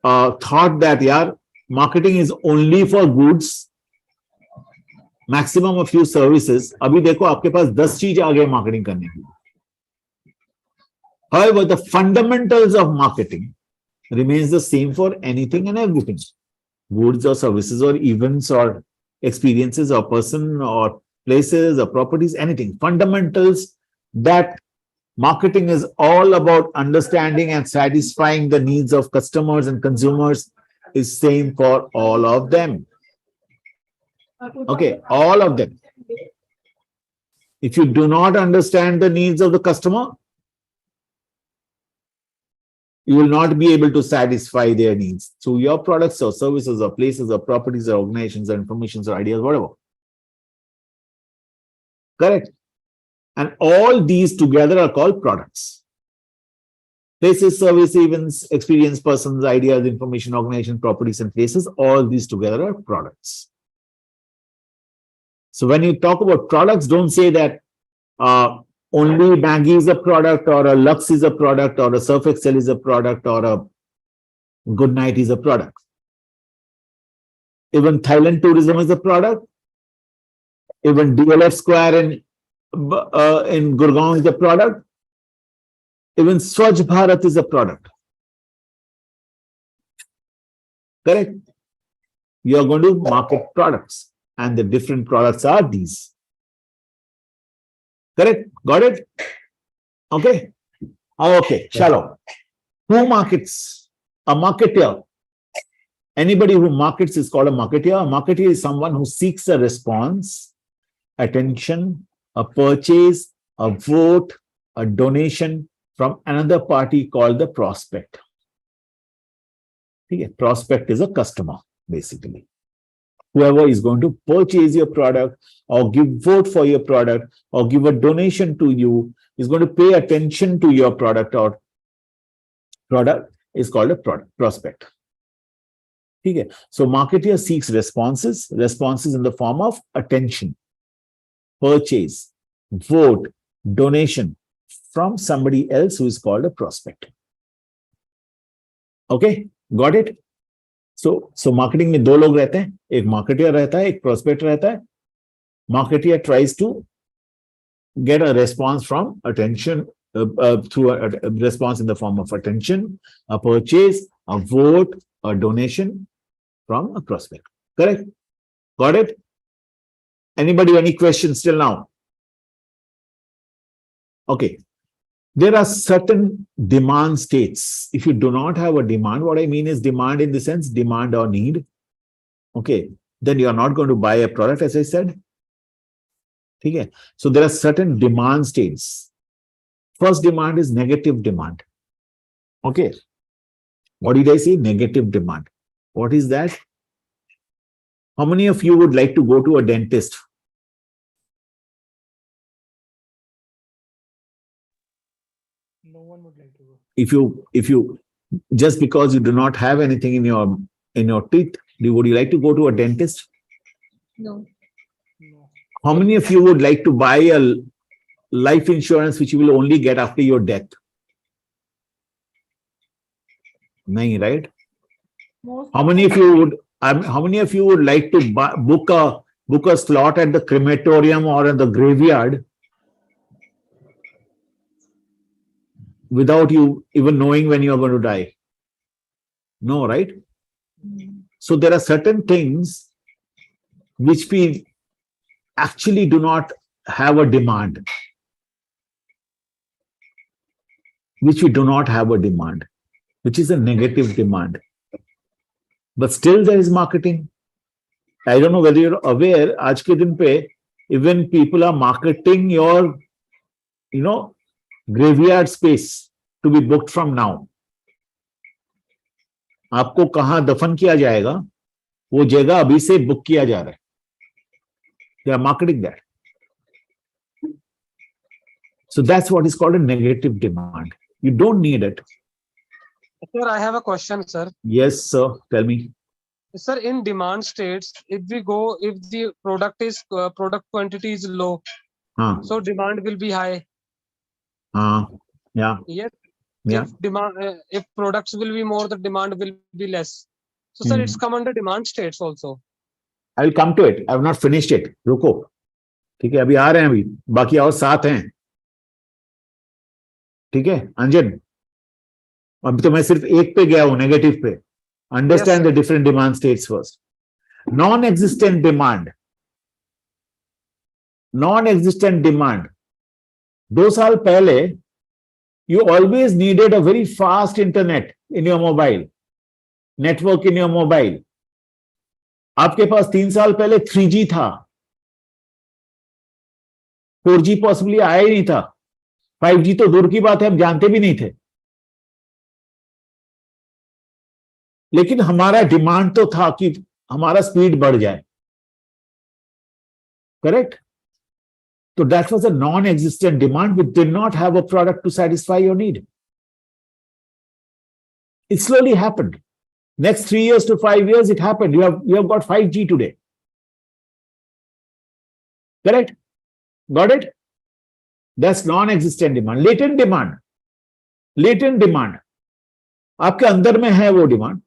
thought that marketing is only for goods, maximum a few services. अभी देखो आपके पास 10 चीज आ गए marketing करने के लिए. However, the fundamentals of marketing remains the same for anything and everything. Goods or services or events or experiences or person or places or properties, anything. Fundamentals that Marketing is all about understanding and satisfying the needs of customers and consumers. Is same for all of them. Okay, all of them. If you do not understand the needs of the customer, you will not be able to satisfy their needs through your products or services or places or properties or organizations or informations or ideas, whatever. Correct? And all these together are called products. Places, service, events, experience, persons, ideas, information, organization, properties, and places, all these together are products. So when you talk about products, don't say that only Maggie is a product, or a Lux is a product, or a Surf Excel is a product, or a Goodnight is a product. Even Thailand tourism is a product. Even DLF Square in Gurgaon is a product. Even Swachh Bharat is a product. Correct? You are going to market products, and the different products are these. Correct? Got it? Okay. Okay. Shalom. Who markets? A marketer. Anybody who markets is called a marketer. A marketer is someone who seeks a response, attention, a purchase, a vote, a donation from another party called the prospect. Okay. Prospect is a customer, basically. Whoever is going to purchase your product or vote for your product or give a donation to you is going to pay attention to your product, or product is called a prospect. Okay. So marketer seeks responses in the form of attention, purchase, vote, donation from somebody else who is called a prospect. Okay, got it? So marketing में दो लोग रहते हैं, एक marketer रहता है, एक prospect रहता है. Marketer tries to get a response from attention through a response in the form of attention, a purchase, a vote, a donation from a prospect. Correct? Got it? Anybody, any questions till now? Okay. There are certain demand states. If you do not have a demand, what I mean is demand in the sense demand or need. Okay. Then you are not going to buy a product, as I said. Okay. So there are certain demand states. First demand is negative demand. Okay. What did I say? Negative demand. What is that? How many of you would like to go to a dentist? No one would like to go. If you just because you do not have anything in your teeth, would you like to go to a dentist? No. No. How many of you would like to buy a life insurance which you will only get after your death? No, right? How many of you would like to book a slot at the crematorium or in the graveyard without you even knowing when you are going to die? No, right? So there are certain things which we actually do not have a demand. Which we do not have a demand, which is a negative demand. But still there is marketing. I don't know whether you're aware, aaj ke din pe, even people are marketing your, graveyard space to be booked from now. आपको कहां दफन किया जाएगा, वो जगह अभी से book किया जा रहा है. They are marketing that. So that's what is called a negative demand. You don't need it. Sir, I have a question, sir. Yes, sir. Tell me. Sir, in demand states, if the product quantity is low, so demand will be high. Yeah. Yes. Yeah. If products will be more, the demand will be less. So, sir, it's come under demand states also. I will come to it. I have not finished it. रुको. ठीक है, अभी आ रहे हैं, अभी बाकी और 7 हैं. ठीक है, अंजन. अभी तो मैं सिर्फ एक पे गया हूं, नेगेटिव पे. Understand the different demand states first. Non-existent demand. Non-existent demand. 2 साल पहले You always needed a very fast internet in your mobile, network in your mobile. आपके पास 3 साल पहले 3G था, 4G पॉसिबली आया ही नहीं था, 5G तो दूर की बात है, हम जानते भी नहीं थे. लेकिन हमारा डिमांड तो था कि हमारा स्पीड बढ़ जाए. Correct? So that was a non-existent demand. We did not have a product to satisfy your need. It slowly happened. Next 3 years to 5 years, it happened. You have got 5G today. Correct? Got it? That's non-existent demand. Latent demand. Latent demand. आपके अंदर में है वो demand.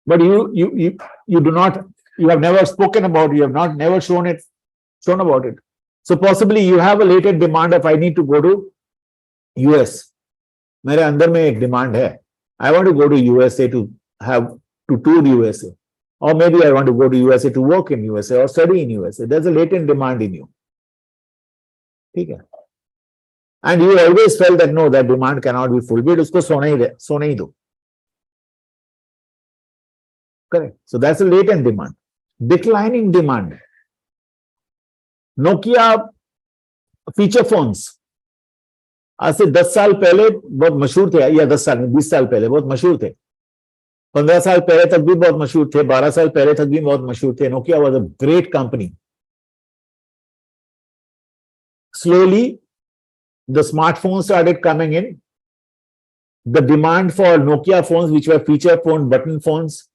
But you do not, you have never spoken about it, you have not never shown about it. So possibly you have a latent demand if I need to go to US. मेरे अंदर में एक demand है. I want to go to USA to tour USA. Or maybe I want to go to USA to work in USA or study in USA. There's a latent demand in you. Okay. And you always felt that no, that demand cannot be fulfilled. उसको सोने ही दो. Correct. So that's a latent demand. Declining demand. Nokia feature phones. आज से 10 साल पहले बहुत मशहूर थे, या 10 साल 20 साल पहले बहुत मशहूर थे. 15 साल पहले तक भी बहुत मशहूर थे. 12 साल पहले तक भी बहुत मशहूर थे. Nokia was a great company. Slowly, the smartphones started coming in. The demand for Nokia phones, which were feature phone, button phones,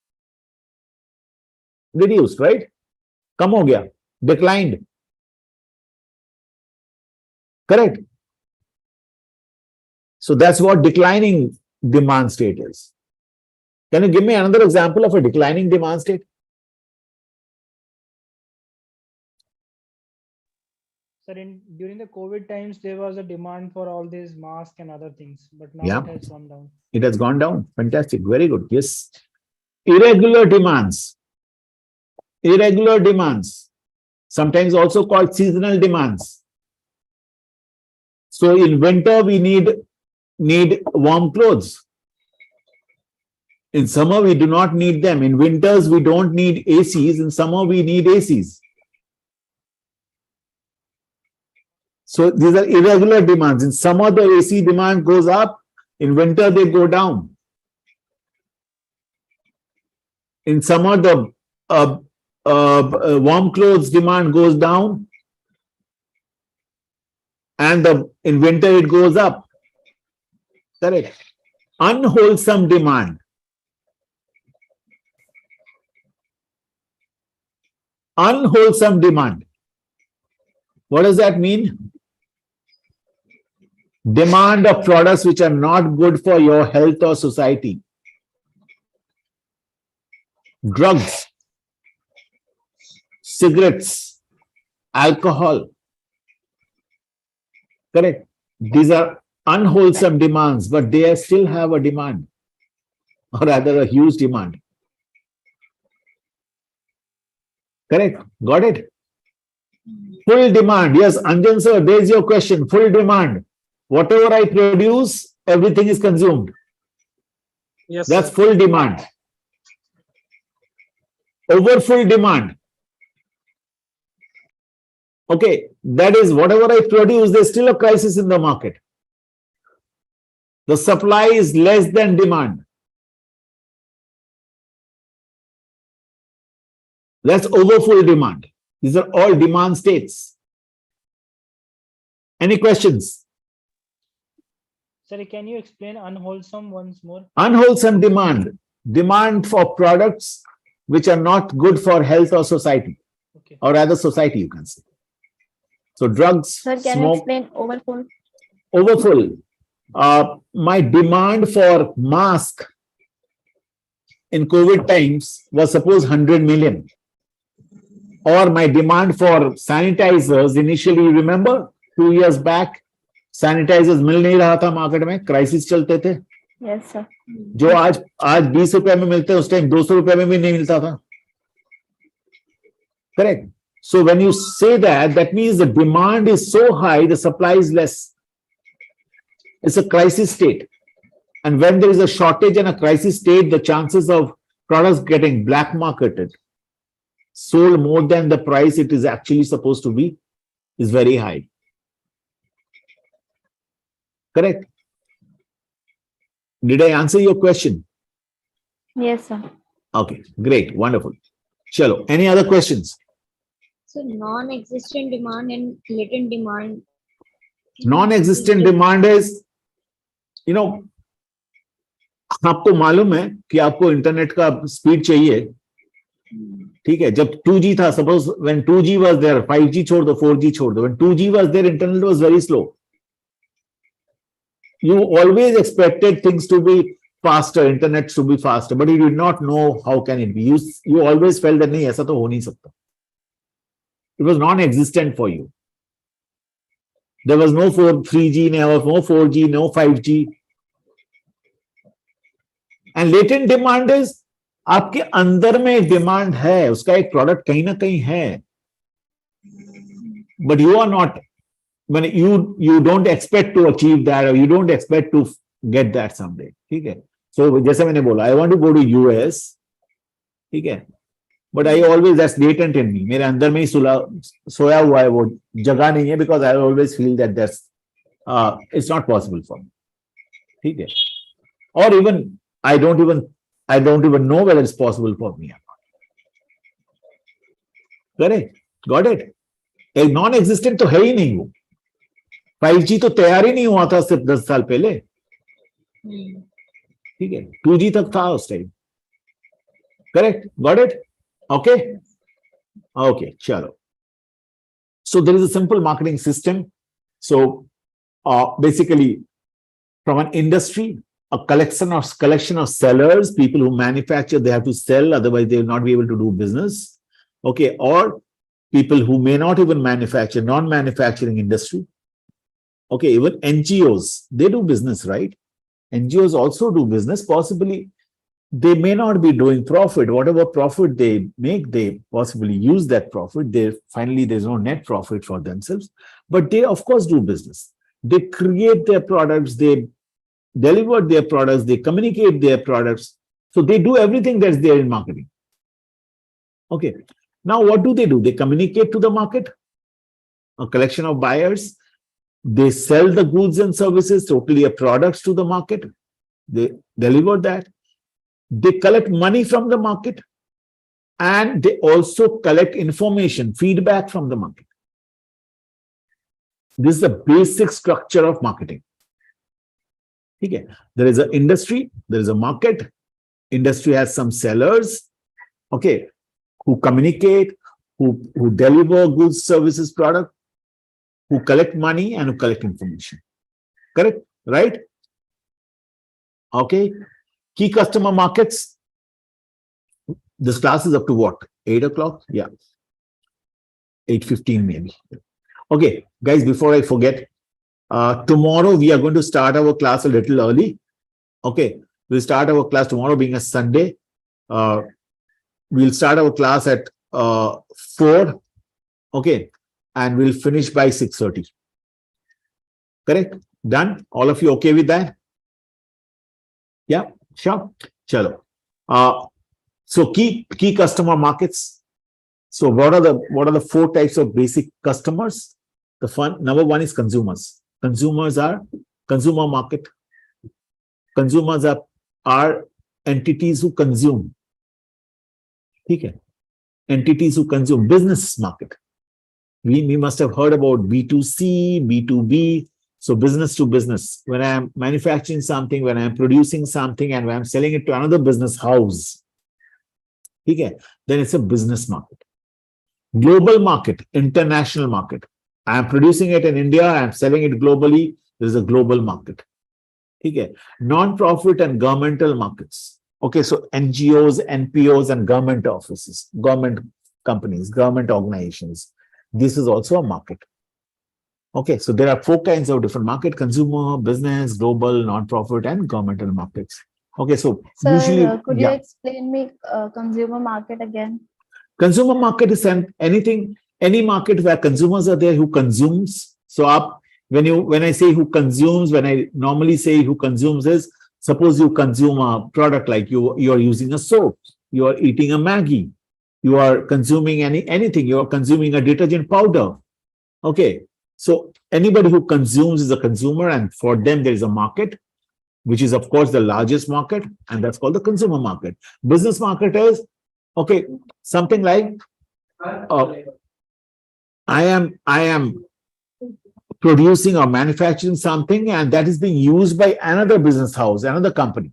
reduced, right? कम हो गया, declined. Correct? So that's what declining demand state is. Can you give me another example of a declining demand state? Sir, during the COVID times, there was a demand for all these masks and other things, but now Yeah. it has gone down. It has gone down. Fantastic. Very good. Yes. Irregular demands. Irregular demands. Sometimes also called seasonal demands. So in winter, we need warm clothes. In summer, we do not need them. In winters, we don't need ACs. In summer, we need ACs. So these are irregular demands. In summer, the AC demand goes up. In winter, they go down. In summer, the warm clothes demand goes down. And in winter, it goes up. Correct. Unwholesome demand. Unwholesome demand. What does that mean? Demand of products which are not good for your health or society. Drugs, cigarettes, alcohol. Correct. These are unwholesome demands, but they still have a demand, or rather a huge demand. Correct. Got it? Full demand. Yes, Anjan sir, there's your question. Full demand. Whatever I produce, everything is consumed. Yes, That's sir. full demand. Over full demand. Okay, that is whatever I produce, there's still a crisis in the market. The supply is less than demand. That's over full demand. These are all demand states. Any questions? Sir, can you explain unwholesome once more? Unwholesome demand. Demand for products which are not good for health or society. Okay. Or rather society, you can say. So drugs, Sir, can you smoke. explain overfull? Overfull. My demand for mask in COVID times was suppose 100 million. Or my demand for sanitizers initially, remember 2 years back, sanitizers मिल नहीं रहा था market में, crisis चलते थे. Yes, sir. जो आज 20 रुपए में मिलते हैं, उस टाइम 200 रुपए में भी नहीं मिलता था. Correct. So when you say that, that means the demand is so high, the supply is less. It's a crisis state. And when there is a shortage and a crisis state, the chances of products getting black marketed, sold more than the price it is actually supposed to be, is very high. Correct? Did I answer your question? Yes, sir. Okay, great, wonderful. Chalo, any other questions? So non-existent demand and latent demand. Non-existent demand is, you know, आपको मालूम है कि आपको internet का speed चाहिए, ठीक है? जब 2G था, suppose when 2G was there, 5G छोड़ दो, 4G छोड़ दो, when 2G was there, internet was very slow. You always expected things to be faster, internet to be faster, but you did not know how can it be. You always felt that नहीं, ऐसा तो हो नहीं सकता. It was non-existent for you. There was no 3G, no 4G, no 5G. And latent demand is, आपके अंदर में demand है, उसका एक प्रोडक्ट कहीं ना कहीं है, but you are not, when you don't expect to achieve that, or you don't expect to get that someday. ठीक है? So जैसे मैंने बोला, I want to go to US, ठीक है? But I always, that's latent in me. मेरे अंदर में ही सोया हुआ है, वो जगह नहीं है, because I always feel that that's it's not possible for me. ठीक है? Or even I don't even know whether it's possible for me or not. Correct? Got it? एक non-existent तो है ही नहीं वो. 5G तो तैयार ही नहीं हुआ था सिर्फ 10 साल पहले. ठीक है? 2G तक था उस time. Correct? Got it? Okay? Okay, chalo. So there is a simple marketing system. So basically, from an industry, a collection of sellers, people who manufacture, they have to sell, otherwise they will not be able to do business. Okay, or people who may not even manufacture, non-manufacturing industry. Okay, even NGOs, they do business, right? NGOs also do business. Possibly, they may not be doing profit. Whatever profit they make, they possibly use that profit. Finally, there's no net profit for themselves. But they, of course, do business. They create their products, they deliver their products, they communicate their products. So they do everything that's there in marketing. Okay. Now, what do? They communicate to the market, a collection of buyers. They sell the goods and services, totally products to the market. They deliver that. They collect money from the market, and they also collect information, feedback from the market. This is the basic structure of marketing. Okay. There is an industry, there is a market. Industry has some sellers, okay, who communicate, who deliver goods, services, product, who collect money and who collect information. Correct? Right? Okay. Key customer markets. This class is up to what? 8 o'clock? Yeah. 8:15 maybe. Okay, guys, before I forget, tomorrow we are going to start our class a little early. Okay, we'll start our class tomorrow being a Sunday. We'll start our class at 4. Okay, and we'll finish by 6:30. Correct? Done? All of you okay with that? Yeah, sure. Chalo. So key customer markets. So what are the 4 types of basic customers? Number 1 is consumers. Consumers are consumer market. Consumers are entities who consume. Okay. Entities who consume. Business market. We must have heard about B2C, B2B. So business to business. When I am manufacturing something, when I am producing something, and when I'm selling it to another business house, okay, then it's a business market. Global market, international market. I am producing it in India, I am selling it globally. There is a global market. Okay. Non-profit and governmental markets. Okay, so NGOs, NPOs, and government offices, government companies, government organizations. This is also a market. Okay, so there are 4 kinds of different market: consumer, business, global, non-profit, and governmental markets. Okay, so Sir, usually, could you explain me consumer market again? Consumer market is any market where consumers are there who consumes. So when I say who consumes, when I normally say who consumes is, suppose you consume a product like you are using a soap, you are eating a Maggie, you are consuming anything, you are consuming a detergent powder. Okay, so anybody who consumes is a consumer, and for them there is a market, which is of course the largest market, and that's called the consumer market. Business market is, okay, something like I am producing or manufacturing something, and that is being used by another business house, another company.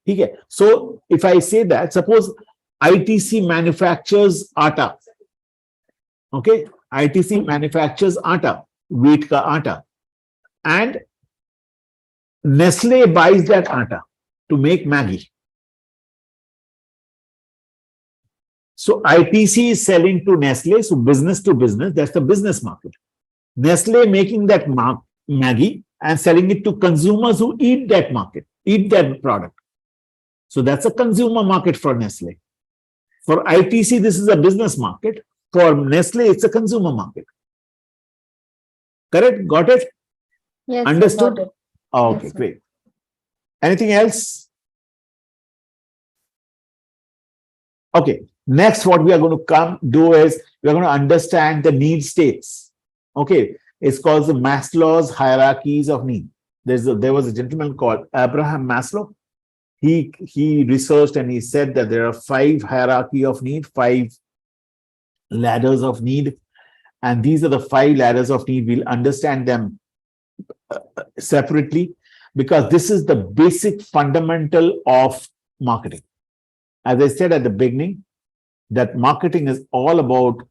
Okay, so if I say that, suppose ITC manufactures atta. Okay, ITC manufactures atta, wheat ka atta, and Nestle buys that atta to make Maggie. So ITC is selling to Nestle, so business to business, that's the business market. Nestle making that Maggie and selling it to consumers who eat that product. So that's a consumer market for Nestle. For ITC, this is a business market. For Nestle, it's a consumer market. Correct? Got it? Yes, Understood? sir, got it. Okay, Yes, sir. great. Anything else? Okay, next what we are going to do is we are going to understand the need states. Okay, it's called the Maslow's hierarchies of need. There was a gentleman called Abraham Maslow. He researched and he said that there are 5 hierarchy of need, 5 ladders of need, and these are the 5 ladders of need. We'll understand them separately because this is the basic fundamental of marketing. As I said at the beginning, that marketing is all about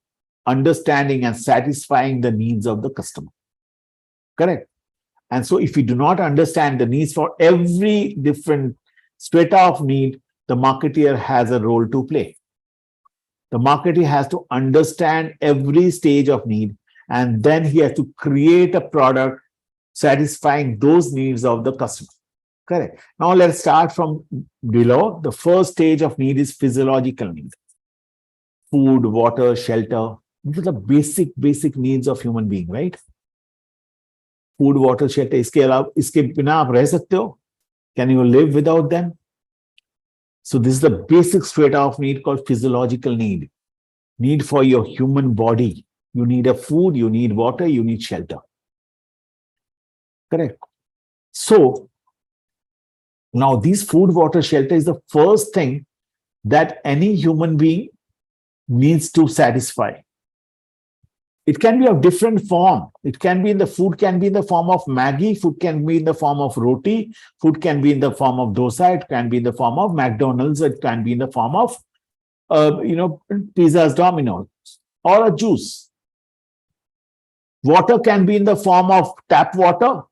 understanding and satisfying the needs of the customer. Correct? And so if you do not understand the needs for every different strata of need, the marketer has a role to play. The marketer has to understand every stage of need, and then he has to create a product satisfying those needs of the customer. Correct. Now let's start from below. The first stage of need is physiological need. Food, water, shelter. These are the basic needs of human being, right? Food, water, shelter. इसके बिना आप रह सकते हो? Can you live without them? So this is the basic strata of need called physiological need. Need for your human body. You need a food, you need water, you need shelter. Correct. So now these food, water, shelter is the first thing that any human being needs to satisfy. It can be of different form. It can be in the food, can be in the form of Maggie, food can be in the form of roti, food can be in the form of dosa, it can be in the form of McDonald's, it can be in the form of pizzas, Domino's, or a juice. Water can be in the form of tap water.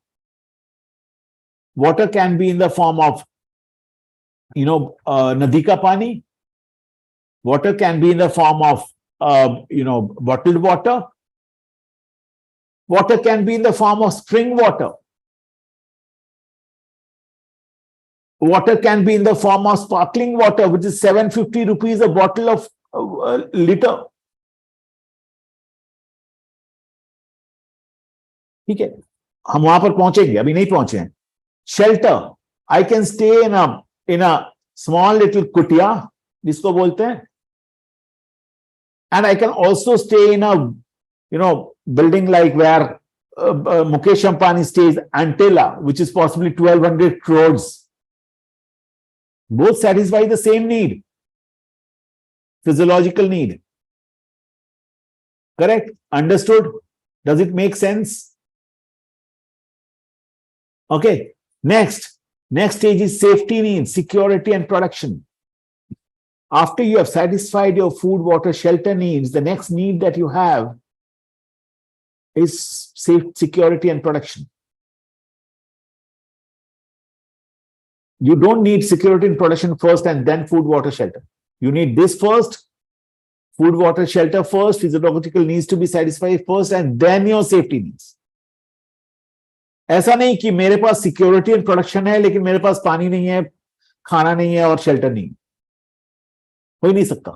Water can be in the form of nadi ka pani. Water can be in the form of bottled water. Water can be in the form of spring water. Water can be in the form of sparkling water, which is 750 rupees a bottle of liter. ठीक है, हम वहां पर पहुंचेंगे, अभी नहीं पहुंचे हैं. Shelter. I can stay in a small little kutia, जिसको बोलते हैं, and I can also stay in a building like where Mukesh Ambani stays, Antilla, which is possibly 1200 crores. Both satisfy the same need, physiological need. Correct? Understood? Does it make sense? Okay. Next stage is safety needs, security and production. After you have satisfied your food, water, shelter needs, the next need that you have is security and production. You don't need security and production first and then food, water, shelter. You need this first, food, water, shelter first, physiological needs to be satisfied first, and then your safety needs. ऐसा नहीं कि मेरे पास security and production है लेकिन मेरे पास पानी नहीं है, खाना नहीं है और शेल्टर नहीं, हो ही नहीं सकता.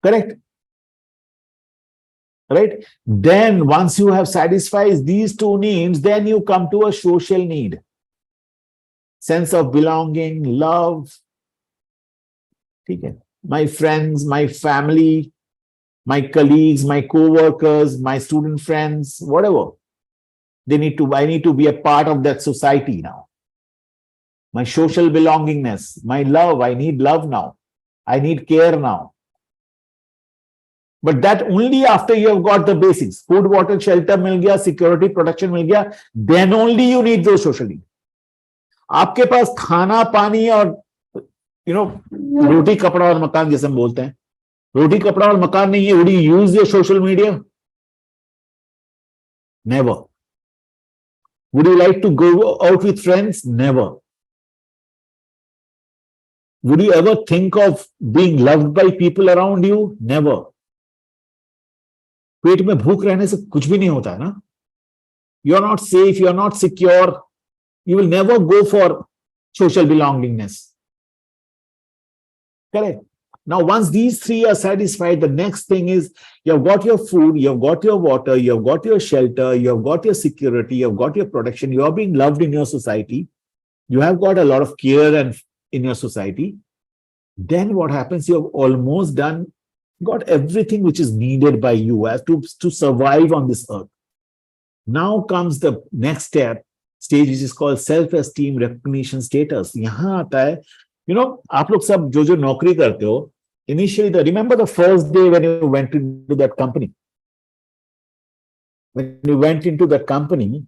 Correct? right? Then once you have satisfied these two needs, then you come to a social need. Sense of belonging, love. Okay. My friends, my family, my colleagues, my co-workers, my student friends, whatever. I need to be a part of that society now. My social belongingness, my love, I need love now. I need care now. But that only after you have got the basics. Food, water, shelter mil gaya, security, protection mil gaya, then only you need those social needs. आपके पास खाना पानी और रोटी कपड़ा और मकान जैसे हम बोलते हैं, रोटी कपड़ा और मकान नहीं है, would you use your social media? Never. Would you like to go out with friends? Never. Would you ever think of being loved by people around you? Never. पेट में भूख रहने से कुछ भी नहीं होता है ना. You are not safe, you are not secure. You will never go for social belongingness. Correct. Now, once these three are satisfied, the next thing is you have got your food, you have got your water, you have got your shelter, you have got your security, you have got your protection, you are being loved in your society, you have got a lot of care and in your society. Then what happens? You have almost got everything which is needed by you as to survive on this earth. Now comes the next stage, which is called self-esteem, recognition, status. यहाँ आता है, आप लोग सब जो नौकरी करते हो, initially, remember the first day when you went into that company? When you went into that company,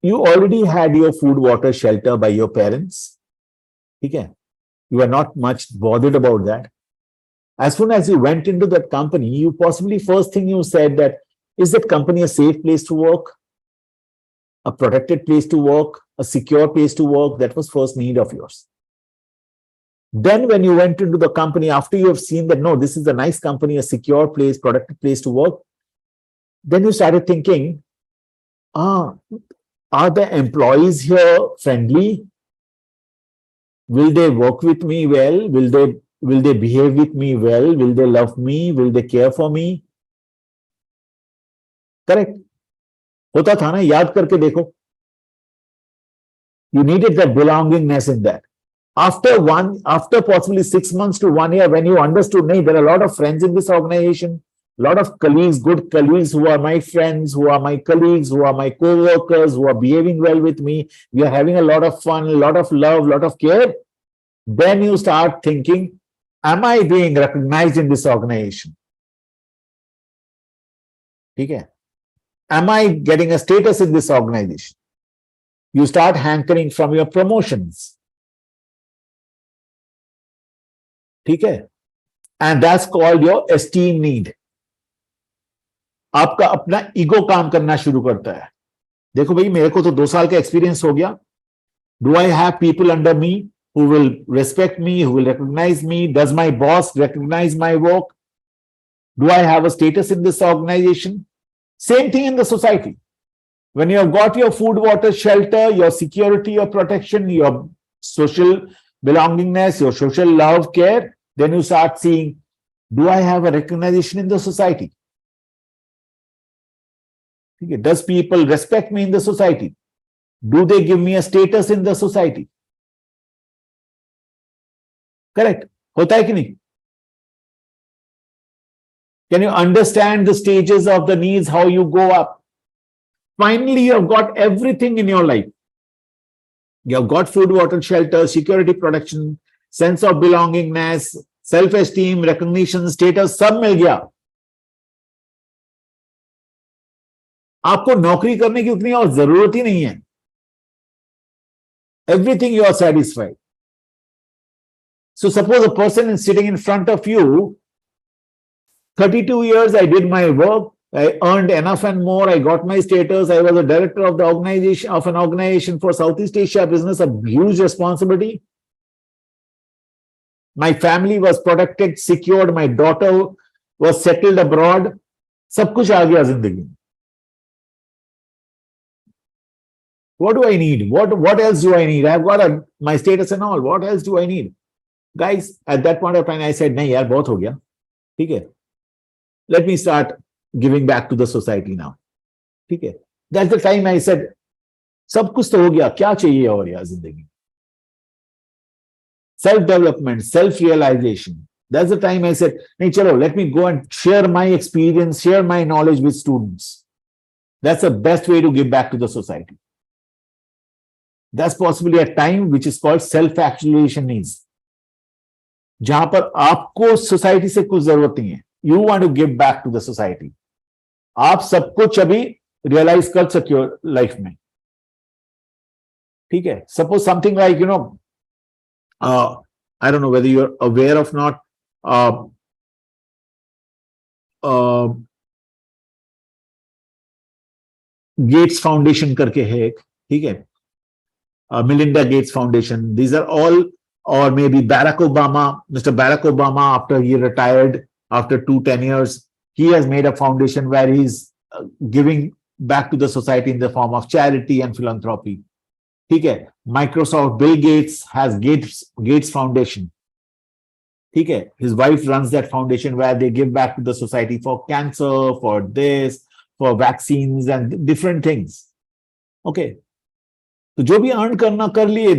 you already had your food, water, shelter by your parents. Okay? You are not much bothered about that. As soon as you went into that company, you possibly first thing you said that, is that company a safe place to work? A protected place to work? A secure place to work? That was first need of yours. Then when you went into the company, after you have seen that, no, this is a nice company, a secure place, protected place to work, then you started thinking, are the employees here friendly? Will they work with me well? Will they behave with me well? Will they love me? Will they care for me? Correct. होता था ना, याद करके देखो. You needed that belongingness in that. After possibly 6 months to 1 year, when you understood, nahi, there are a lot of friends in this organization, a lot of colleagues, good colleagues who are my friends, who are my colleagues, who are my co-workers, who are behaving well with me. We are having a lot of fun, a lot of love, a lot of care. Then you start thinking, am I being recognized in this organization? Okay. Am I getting a status in this organization? You start hankering from your promotions. Okay. And that's called your esteem need. आपका अपना ego काम करना शुरू करता है. देखो भाई, मेरे को तो 2 साल का एक्सपीरियंस हो गया. Do I have people under me who will respect me, who will recognize me? Does my boss recognize my work? Do I have a status in this organization? Same thing in the society. When you have got your food, water, shelter, your security, your protection, your social belongingness, your social love, care, then you start seeing, do I have a recognition in the society? Okay. Does people respect me in the society? Do they give me a status in the society? Correct. होता है कि नहीं? Can you understand the stages of the needs, how you go up? Finally, you have got everything in your life. You have got food, water, shelter, security, protection, sense of belongingness, self-esteem, recognition, status, सब मिल गया. आपको नौकरी करने की उतनी और जरूरत ही नहीं है. Everything you are satisfied. So suppose a person is sitting in front of you, 32 years I did my work, I earned enough and more, I got my status, I was a director of an organization for Southeast Asia business, a huge responsibility. My family was protected, secured, my daughter was settled abroad. सब कुछ आ गया जिंदगी में. What do I need? What else do I need? I've got my status and all. What else do I need? Guys, at that point of time, I said, नहीं यार, बहुत हो गया. ठीक है. Let me start giving back to the society now. ठीक है? That's the time I said, सब कुछ तो हो गया, क्या चाहिए और यार जिंदगी? Self-development, self-realization. That's the time I said, nahi, chalo, let me go and share my experience, share my knowledge with students. That's the best way to give back to the society. That's possibly a time which is called self-actualization needs. जहां पर आपको society से कुछ जरूरत नहीं है. You want to give back to the society. आप सब कुछ अभी रियलाइज कर सके हो लाइफ में. ठीक है? Suppose something like, you know, I don't know whether you're aware of not, Gates Foundation करके है एक, ठीक है? Melinda Gates Foundation. These are all, or maybe Barack Obama, Mr. Barack Obama, after he retired, after 10 years, he has made a foundation where he's giving back to the society in the form of charity and philanthropy. ठीक है? Microsoft, Bill Gates has Gates Foundation. ठीक है? His wife runs that foundation where they give back to the society for cancer, for this, for vaccines and different things. Okay. तो जो भी earn करना कर लिए,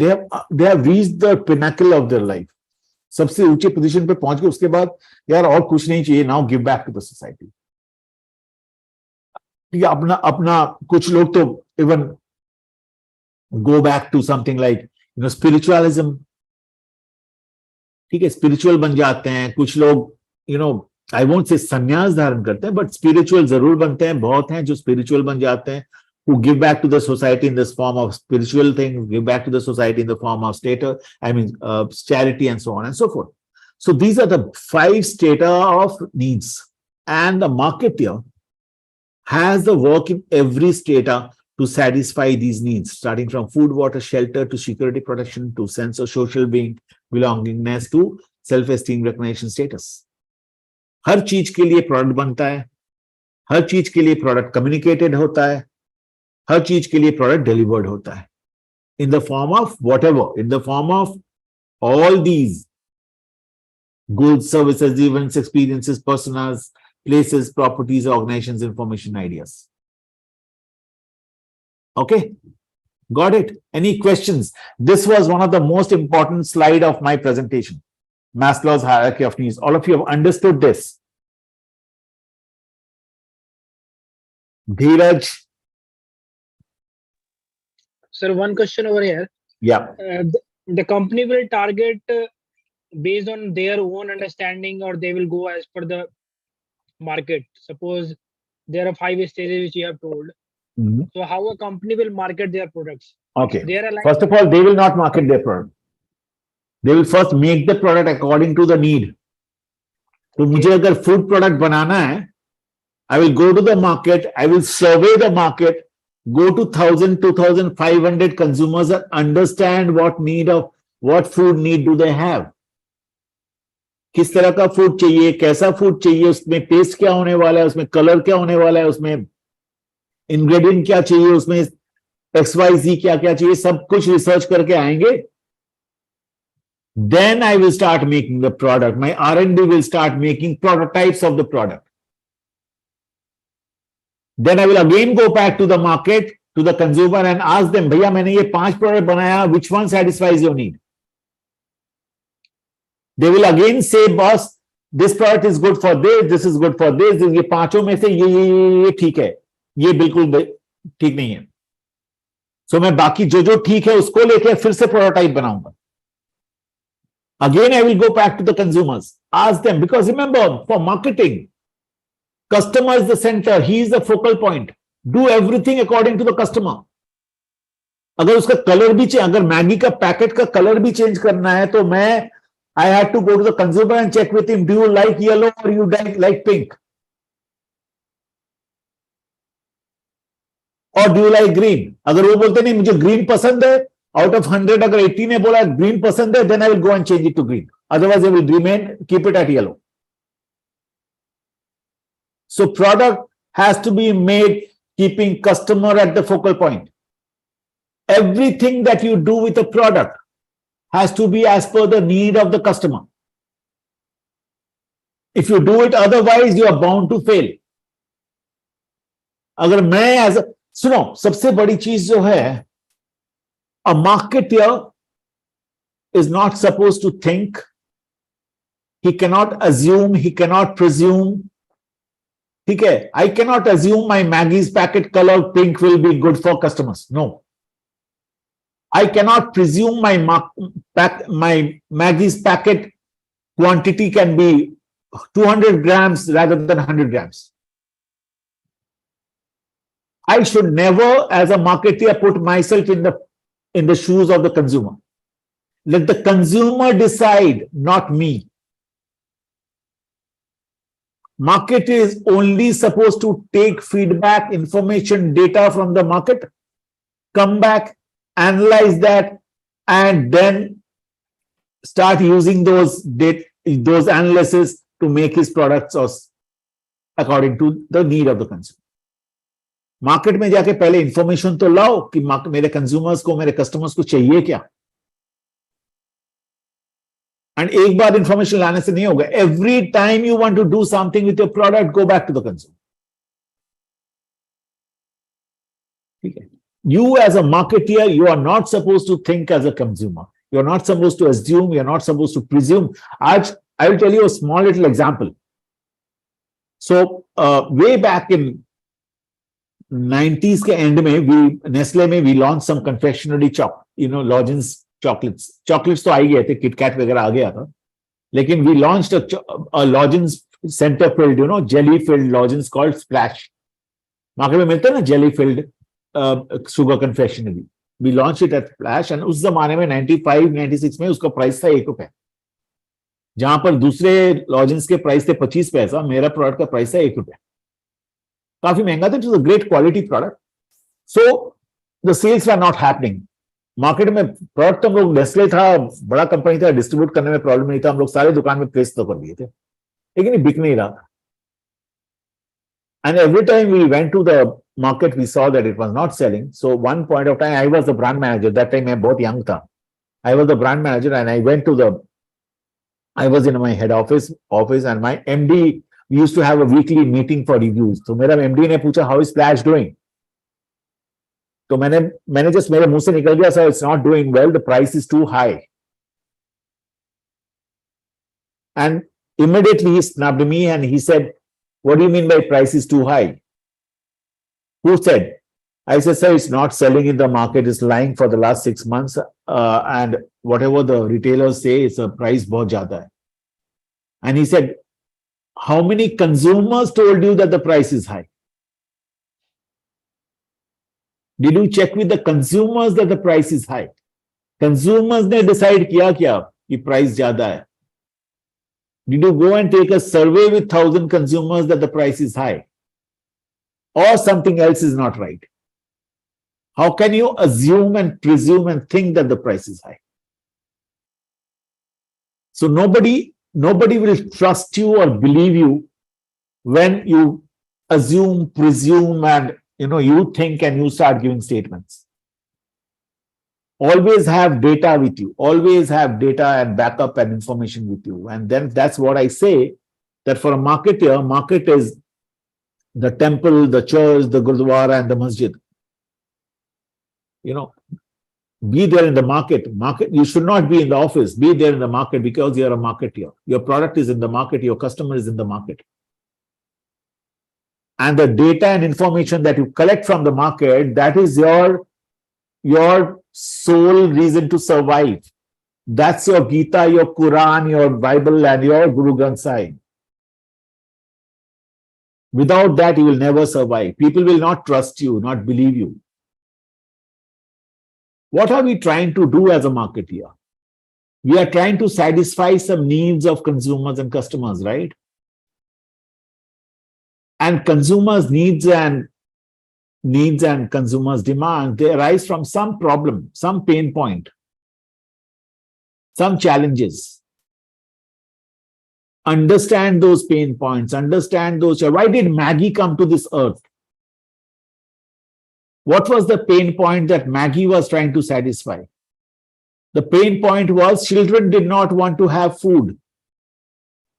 they have reached the pinnacle of their life. सबसे ऊंचे position पे पहुंच गए, उसके बाद यार और कुछ नहीं चाहिए, now give back to the society. ठीक है? अपना कुछ लोग तो even go back to something like, you know, spiritualism. ठीक है? स्पिरिचुअल बन जाते हैं कुछ लोग, you know, I won't say संन्यास धारण करते हैं, but spiritual जरूर बनते हैं. बहुत हैं जो spiritual बन जाते हैं, who give back to the society in this form of spiritual things, give back to the society in the form of charity and so on and so forth. So these are the 5 strata of needs, and the marketer has the work in every strata to satisfy these needs, starting from food, water, shelter, to security protection, to sense of social being, belongingness, to self-esteem, recognition, status. हर चीज के लिए product बनता है, हर चीज के लिए product communicated होता है, हर चीज के लिए प्रोडक्ट डिलीवर्ड होता है, in the form of whatever, in the form of all these goods, services, events, experiences, personas, places, properties, organizations, information, ideas. Okay, got it? Any questions? This was one of the most important slide of my presentation, Maslow's hierarchy of needs. All of you have understood this. Dheeraj. Sir, one question over here. Yeah. The company will target based on their own understanding, or they will go as per the market. Suppose there are 5 stages which you have told. So how a company will market their products? Okay. First of all, they will not market their product. They will first make the product according to the need. तो मुझे अगर food product बनाना है, I will go to the market, I will survey the market, go to 1,000, 2,500 consumers and understand what food need do they have. किस तरह का food चाहिए, कैसा food चाहिए, उसमें टेस्ट क्या होने वाला है, उसमें कलर क्या होने वाला है, उसमें इंग्रेडिएंट क्या चाहिए, उसमें XYZ क्या क्या चाहिए, सब कुछ रिसर्च करके आएंगे. Then I will start making the product. My R&D will start making prototypes of the product. Then I will again go back to the market, to the consumer, and ask them, भैया मैंने ये 5 product बनाया, which one satisfies your need? They will again say, boss, this product is good for this is good for this. ये पांचों में से ये ठीक है, ये बिल्कुल ठीक नहीं है. So मैं बाकी जो ठीक है उसको लेके फिर से प्रोटोटाइप बनाऊंगा. Again, I will go back to the consumers, ask them, because remember, for marketing, customer is the center, he is the focal point. Do everything according to the customer. अगर उसका कलर भी change, अगर Maggi का packet का colour भी change करना है तो मैं I had to go to the consumer and check with him, do you like yellow or you like pink? Or do you like green? अगर वो बोलते नहीं मुझे green पसंद है, out of 100 अगर 80 ने बोला green पसंद है, then I will go and change it to green. Otherwise I will remain, keep it at yellow. So product has to be made keeping customer at the focal point. Everything that you do with a product has to be as per the need of the customer. If you do it otherwise, you are bound to fail. अगर मैं as सुनो, सबसे बड़ी चीज जो है, a marketer is not supposed to think, he cannot assume, he cannot presume. ठीक है, I cannot assume my Maggie's packet color pink will be good for customers. No. I cannot presume my Maggie's packet quantity can be 200 grams rather than 100 grams. I should never, as a marketer, put myself in the shoes of the consumer. Let the consumer decide, not me. Market is only supposed to take feedback, information, data from the market, come back, analyze that, and then start using those analysis to make his products according to the need of the consumer. Market में जाके पहले information तो लाओ कि मेरे consumers को, मेरे customers को चाहिए क्या, एंड एक बार इंफॉर्मेशन लाने से नहीं होगा. Every time you want to do something with your product, go back to the consumer. ठीक है, you as a marketer, you are not supposed to think as a consumer. You are not supposed to assume, you are not supposed to presume. I will tell you a small little example. So way back in 90s के and में Nestle में we launch some confectionery lozenges chocolates तो आ ही गए थे, KitKat वगैरह आ गया था, लेकिन we launched a lozenges centre filled jelly filled lozenges called Splash. Market में मिलते हैं ना jelly filled sugar confectionery. We launch it at Splash, and उस जमाने में 95-96 में उसका प्राइस था ₹1. जहां पर दूसरे लॉजेंस के प्राइस थे 25 पैसा, मेरा प्रोडक्ट का प्राइस था ₹1. काफी महंगा था. It was a great quality product. So the sales are not happening. Market में प्रोडक्ट हम लोग, नेस्ले था, बड़ा कंपनी था, डिस्ट्रीब्यूट करने में प्रॉब्लम नहीं था, हम लोग सारे दुकान में प्लेस तो कर दिए थे, लेकिन ये बिक नहीं रहा था. And every time we went to the market, we saw that it was not selling. So one point of time, I was the brand manager. That time मैं बहुत young था. I was the brand manager, and I was in my head office, and my MD, we used to have a weekly meeting for reviews. So मेरा MD ने पूछा, how is Splash doing? तो मैंने just मेरे मुंह से निकल गया, sir, it's not doing well. The price is too high. And immediately he snapped me and he said, what do you mean by price is too high? Who said? I said, sir, it's not selling in the market. It's lying for the last 6 months. And whatever the retailers say, it's a price बहुत ज़्यादा है. And he said, how many consumers told you that the price is high? Did you check with the consumers that the price is high? Consumers ने decide किया क्या कि price ज़्यादा है? Did you go and take a survey with 1,000 consumers that the price is high? Or something else is not right? How can you assume and presume and think that the price is high? So nobody will trust you or believe you when you assume, presume, and you think and you start giving statements. Always have data with you. Always have data and backup and information with you. And then that's what I say, that for a marketer, market is the temple, the church, the gurdwara, and the masjid. Be there in the market. You should not be in the office. Be there in the market because you're a marketer. Your product is in the market. Your customer is in the market. And the data and information that you collect from the market, that is your sole reason to survive. That's your Gita, your Quran, your Bible, and your Guru Granth Sahib. Without that, you will never survive. People will not trust you, not believe you. What are we trying to do as a marketer? We are trying to satisfy some needs of consumers and customers, right? And consumers' needs and consumers' demand, they arise from some problem, some pain point, some challenges. Understand those pain points, understand those. Why did Maggie come to this earth? What was the pain point that Maggie was trying to satisfy? The pain point was children did not want to have food.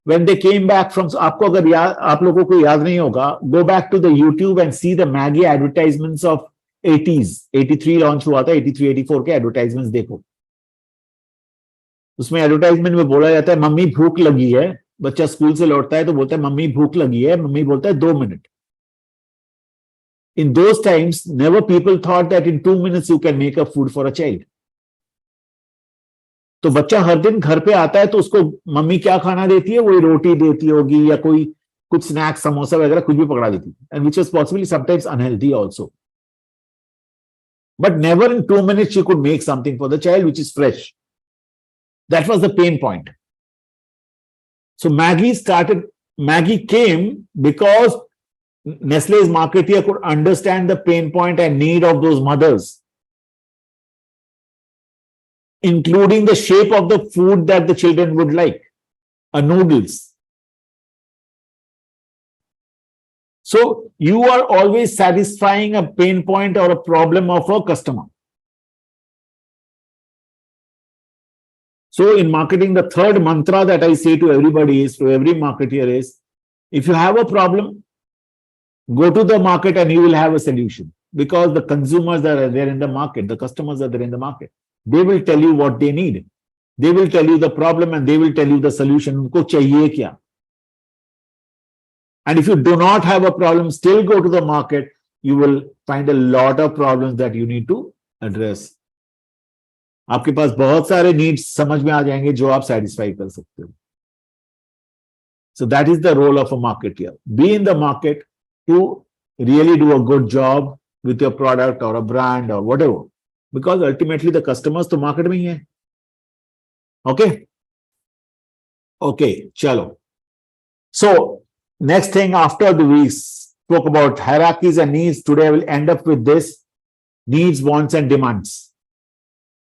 when they came back from, आपको अगर आप लोगों को याद नहीं होगा, go back to the YouTube and see the Maggie advertisements of 80s. 83 launch हुआ था, 83 84 के एडवर्टाइजमेंट्स देखो. उसमें एडवर्टाइजमेंट में बोला जाता है मम्मी भूख लगी है, बच्चा स्कूल से लौटता है तो बोलता है मम्मी भूख लगी है, मम्मी बोलता है 2 minute. In those times, never people thought that in 2 minutes you can make a food for a child. तो बच्चा हर दिन घर पे आता है तो उसको मम्मी क्या खाना देती है, वही रोटी देती होगी या कोई कुछ स्नैक्स समोसा वगैरह कुछ भी पकड़ा देती है, and which was possibly sometimes unhealthy also. But never in 2 minutes she could make something for the child which is fresh. That was the pain point. So Maggie came because Nestle's marketeer could understand the pain point and need of those mothers, including the shape of the food that the children would like, noodles. So you are always satisfying a pain point or a problem of a customer. So in marketing, the third mantra that I say to everybody is, to every marketeer is, if you have a problem, go to the market and you will have a solution, because the consumers are there in the market, the customers are there in the market. They will tell you what they need. They will tell you the problem and they will tell you the solution. Unko chahiye kya? And if you do not have a problem, still go to the market, you will find a lot of problems that you need to address. आपके पास बहुत सारे needs समझ में आ जाएंगे जो आप satisfy कर सकते हो. So that is the role of a marketer. Be in the market to really do a good job with your product or a brand or whatever. Because ultimately the customers to market में ही है. Okay? Okay, chalo. So, next thing after we spoke about hierarchies and needs, today I will end up with this: needs, wants, and demands.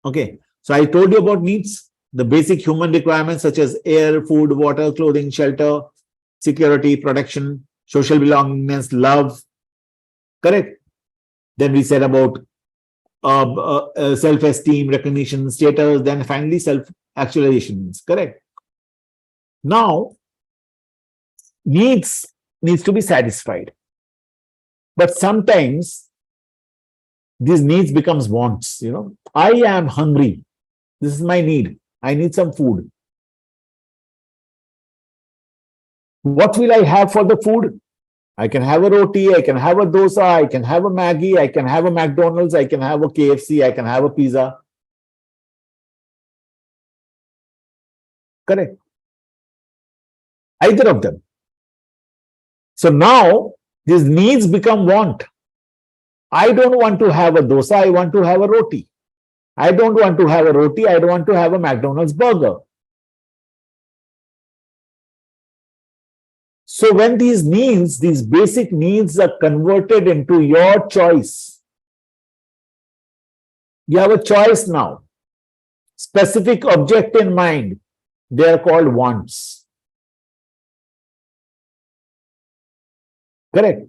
Okay, so I told you about needs, the basic human requirements such as air, food, water, clothing, shelter, security, protection, social belongingness, love. Correct? Then we said about self-esteem, recognition, status, then finally self-actualization. Correct? Now, needs to be satisfied. But sometimes these needs becomes wants, you know. I am hungry. This is my need. I need some food. What will I have for the food? I can have a roti, I can have a dosa, I can have a Maggie, I can have a McDonald's, I can have a KFC, I can have a pizza. Correct? Either of them. So now these needs become want. I don't want to have a dosa, I want to have a roti. I don't want to have a roti, I don't want to have a McDonald's burger. So when these needs, these basic needs are converted into your choice, you have a choice now. Specific object in mind, they are called wants. Correct?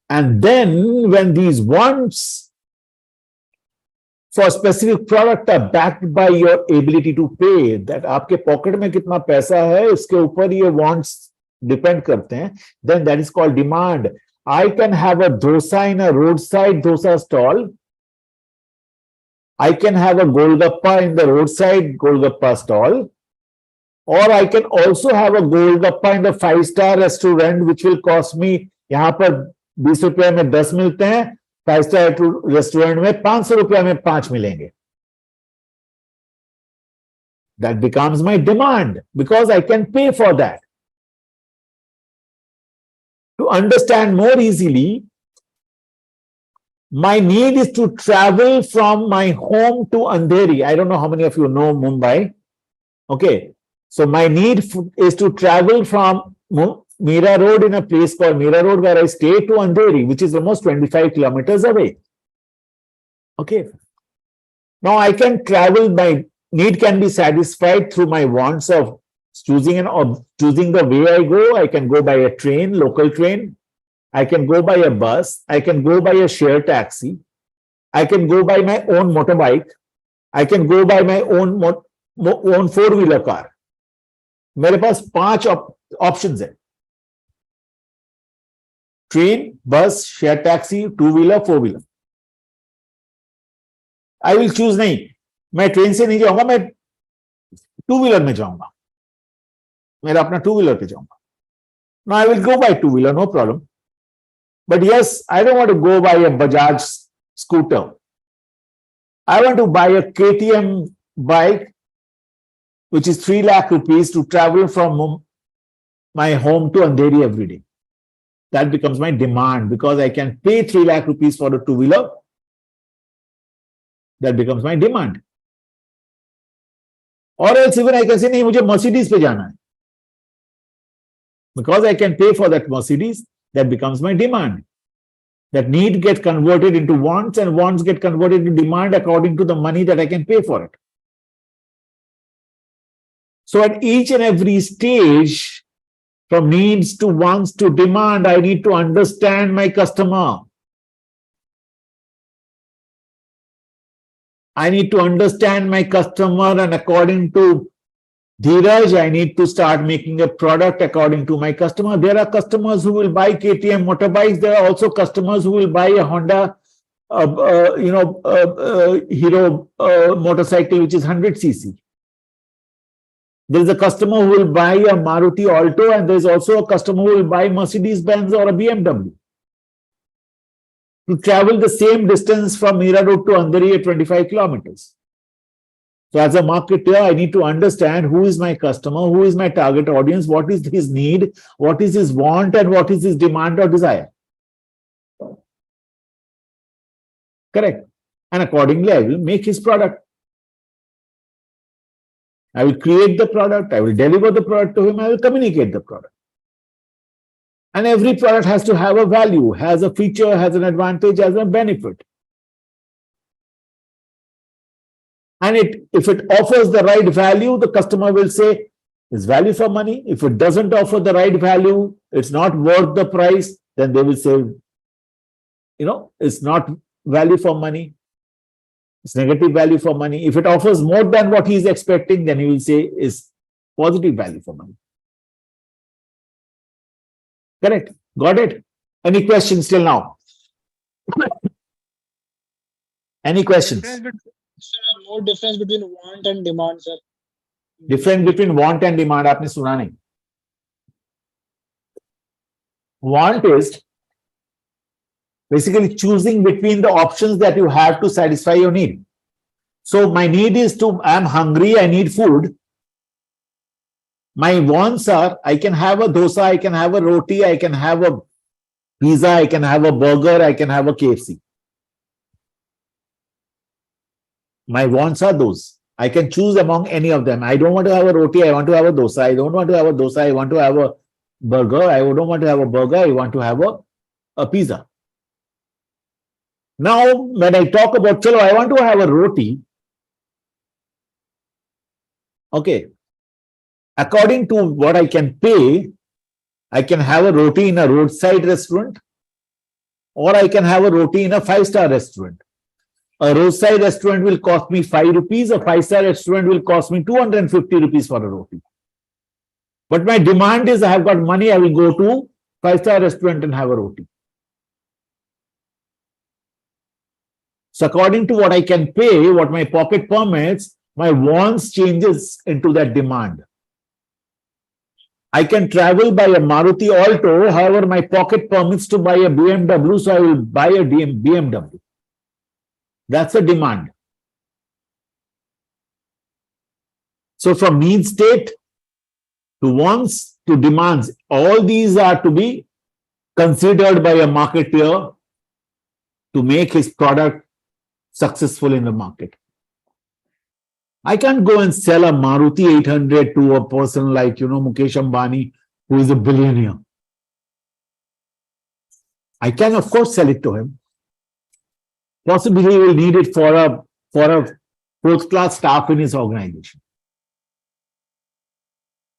And then when these wants for specific product are backed by your ability to pay, that आपके pocket में कितना पैसा है उसके ऊपर ये wants depend करते हैं, then that is called demand. I can have a dosa in a roadside dosa stall. I can have a golgappa in the roadside golgappa stall. Or I can also have a golgappa in the 5-star restaurant, which will cost me, यहाँ पर 20 रुपए में 10 मिलते हैं, 5-star restaurant में 500 रुपए में 5 मिलेंगे. That becomes my demand because I can pay for that. To understand more easily, my need is to travel from my home to Andheri. I don't know how many of you know Mumbai. Okay. So my need is to travel from Mira Road in a place called Mira Road where I stay to Andheri, which is almost 25 kilometers away. Okay. Now I can travel, my need can be satisfied through my wants of choosing the way I go. I can go by a train, local train. I can go by a bus. I can go by a shared taxi. I can go by my own motorbike. I can go by my own four-wheeler car. मेरे पास 5 options है, train, बस, share taxi, 2 wheeler, 4 wheeler. I will choose नहीं, मैं train से नहीं जाऊंगा, मैं 2 wheeler में जाऊंगा, मेरा अपना 2 व्हीलर पे जाऊंगा। No, I will go by 2 wheeler, no problem. But yes, I don't want to go by a Bajaj scooter. I want to buy a KTM bike, which is 3 lakh rupees, to travel from my home to Andheri every day. That becomes my demand, because I can pay 3 lakh rupees for a 2 wheeler. That becomes my demand. Or else even I can say, नहीं, मुझे Mercedes पे जाना है. Because I can pay for that Mercedes, that becomes my demand. That need get converted into wants, and wants get converted into demand according to the money that I can pay for it. So at each and every stage, from needs to wants to demand, I need to understand my customer. I need to understand my customer, and according to Dheeraj, I need to start making a product according to my customer. There are customers who will buy KTM motorbikes. There are also customers who will buy a Honda, Hero motorcycle, which is 100cc. There is a customer who will buy a Maruti Alto, and there is also a customer who will buy Mercedes-Benz or a BMW. To travel the same distance from Mira Road to Andheri at 25 kilometers. So as a marketer, I need to understand who is my customer, who is my target audience, what is his need, what is his want, and what is his demand or desire. Correct. And accordingly, I will make his product. I will create the product, I will deliver the product to him, I will communicate the product. And every product has to have a value, has a feature, has an advantage, has a benefit. And if it offers the right value, the customer will say, it's value for money. If it doesn't offer the right value, it's not worth the price, then they will say, it's not value for money. It's negative value for money. If it offers more than what he is expecting, then he will say is positive value for money. Correct. Got it? Any questions till now? Any questions? Sir, more difference between want and demand, sir. Difference between want and demand, आपने सुना नहीं. Want is basically choosing between the options that you have to satisfy your need. So my need is I'm hungry, I need food. My wants are, I can have a dosa, I can have a roti, I can have a pizza, I can have a burger, I can have a KFC. My wants are those. I can choose among any of them. I don't want to have a roti, I want to have a dosa. I don't want to have a dosa, I want to have a burger. I don't want to have a burger, I want to have a pizza. Now, when I talk about, chalo, I want to have a roti. Okay. According to what I can pay, I can have a roti in a roadside restaurant, or I can have a roti in a 5-star restaurant. A roadside restaurant will cost me 5 rupees. A 5-star restaurant will cost me 250 rupees for a roti. But my demand is I have got money, I will go to 5-star restaurant and have a roti. So according to what I can pay, what my pocket permits, my wants changes into that demand. I can travel by a Maruti Alto, however, my pocket permits to buy a BMW, so I will buy a BMW. That's a demand. So from need state to wants to demands, all these are to be considered by a marketer to make his product successful in the market. I can't go and sell a Maruti 800 to a person like, Mukesh Ambani, who is a billionaire. I can, of course, sell it to him. Possibly he will need it for a fourth-class staff in his organization.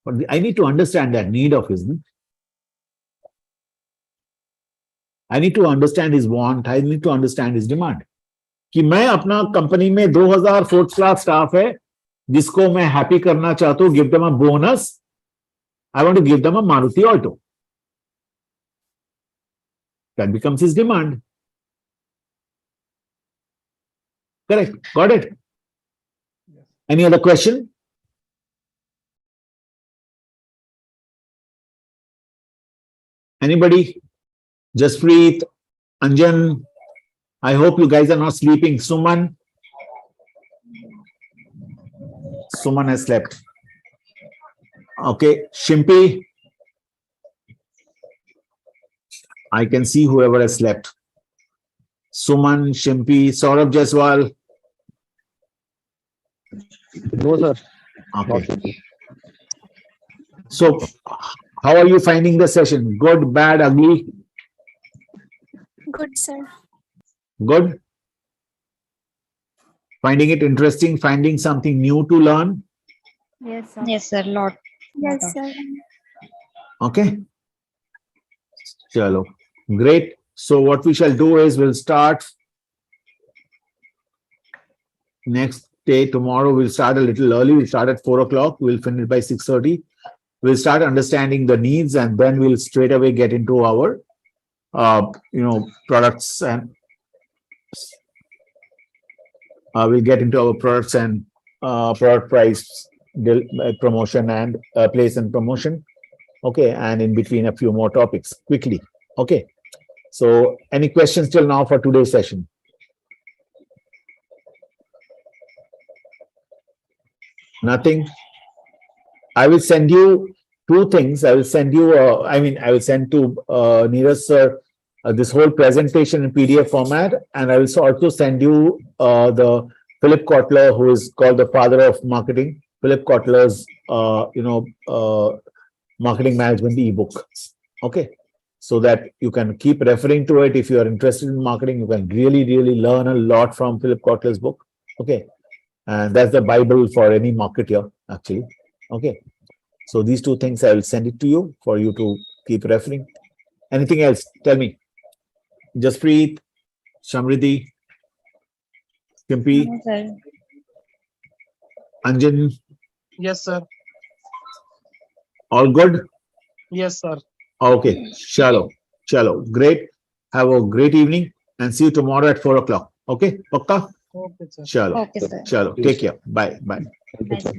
But I need to understand that need of his. I need to understand his want. I need to understand his demand. कि मैं अपना company में 2000 fourth class staff है जिसको मैं happy करना चाहता हूँ, give them a bonus I want to give them a Maruti Alto. That becomes his demand. Correct. Got it? Any other question? Anybody? Jaspreet, Anjan, I hope you guys are not sleeping. Suman has slept. Okay, Shimpi, I can see whoever has slept. Suman, Shimpi, Saurabh Jaiswal. No, sir. Okay. So, how are you finding the session? Good, bad, ugly? Good, sir. Good? Finding it interesting, finding something new to learn? Yes, sir. Yes, sir. Lot. Yes, sir. Okay. Chalo. Great. So what we shall do is we'll start next day. Tomorrow we'll start a little early. We'll start at 4 o'clock. We'll finish by 6:30. We'll start understanding the needs, and then we'll straight away get into our products, and we'll get into our products and product price, promotion, and place and promotion. Okay, and in between a few more topics quickly. Okay, so any questions till now for today's session? Nothing. I will send you two things. I will send you, I will send to Neeraj sir this whole presentation in PDF format, and I will also send you the Philip Kotler, who is called the father of marketing, Philip Kotler's marketing management ebook. Okay, so that you can keep referring to it. If you are interested in marketing, you can really learn a lot from Philip Kotler's book. Okay, and that's the Bible for any marketer, actually. Okay, so these two things I will send it to you for you to keep referring. Anything else? Tell me. Jaspreet, Shamriddhi, Kimpi, No, sir. Anjan, Yes, sir. all good? Yes, sir. Okay, chalo. Great. Have a great evening and see you tomorrow at 4 o'clock. Okay, Pakka? Okay, sir. Chalo. Okay, sir. Chalo. Take care. Bye. Bye, sir.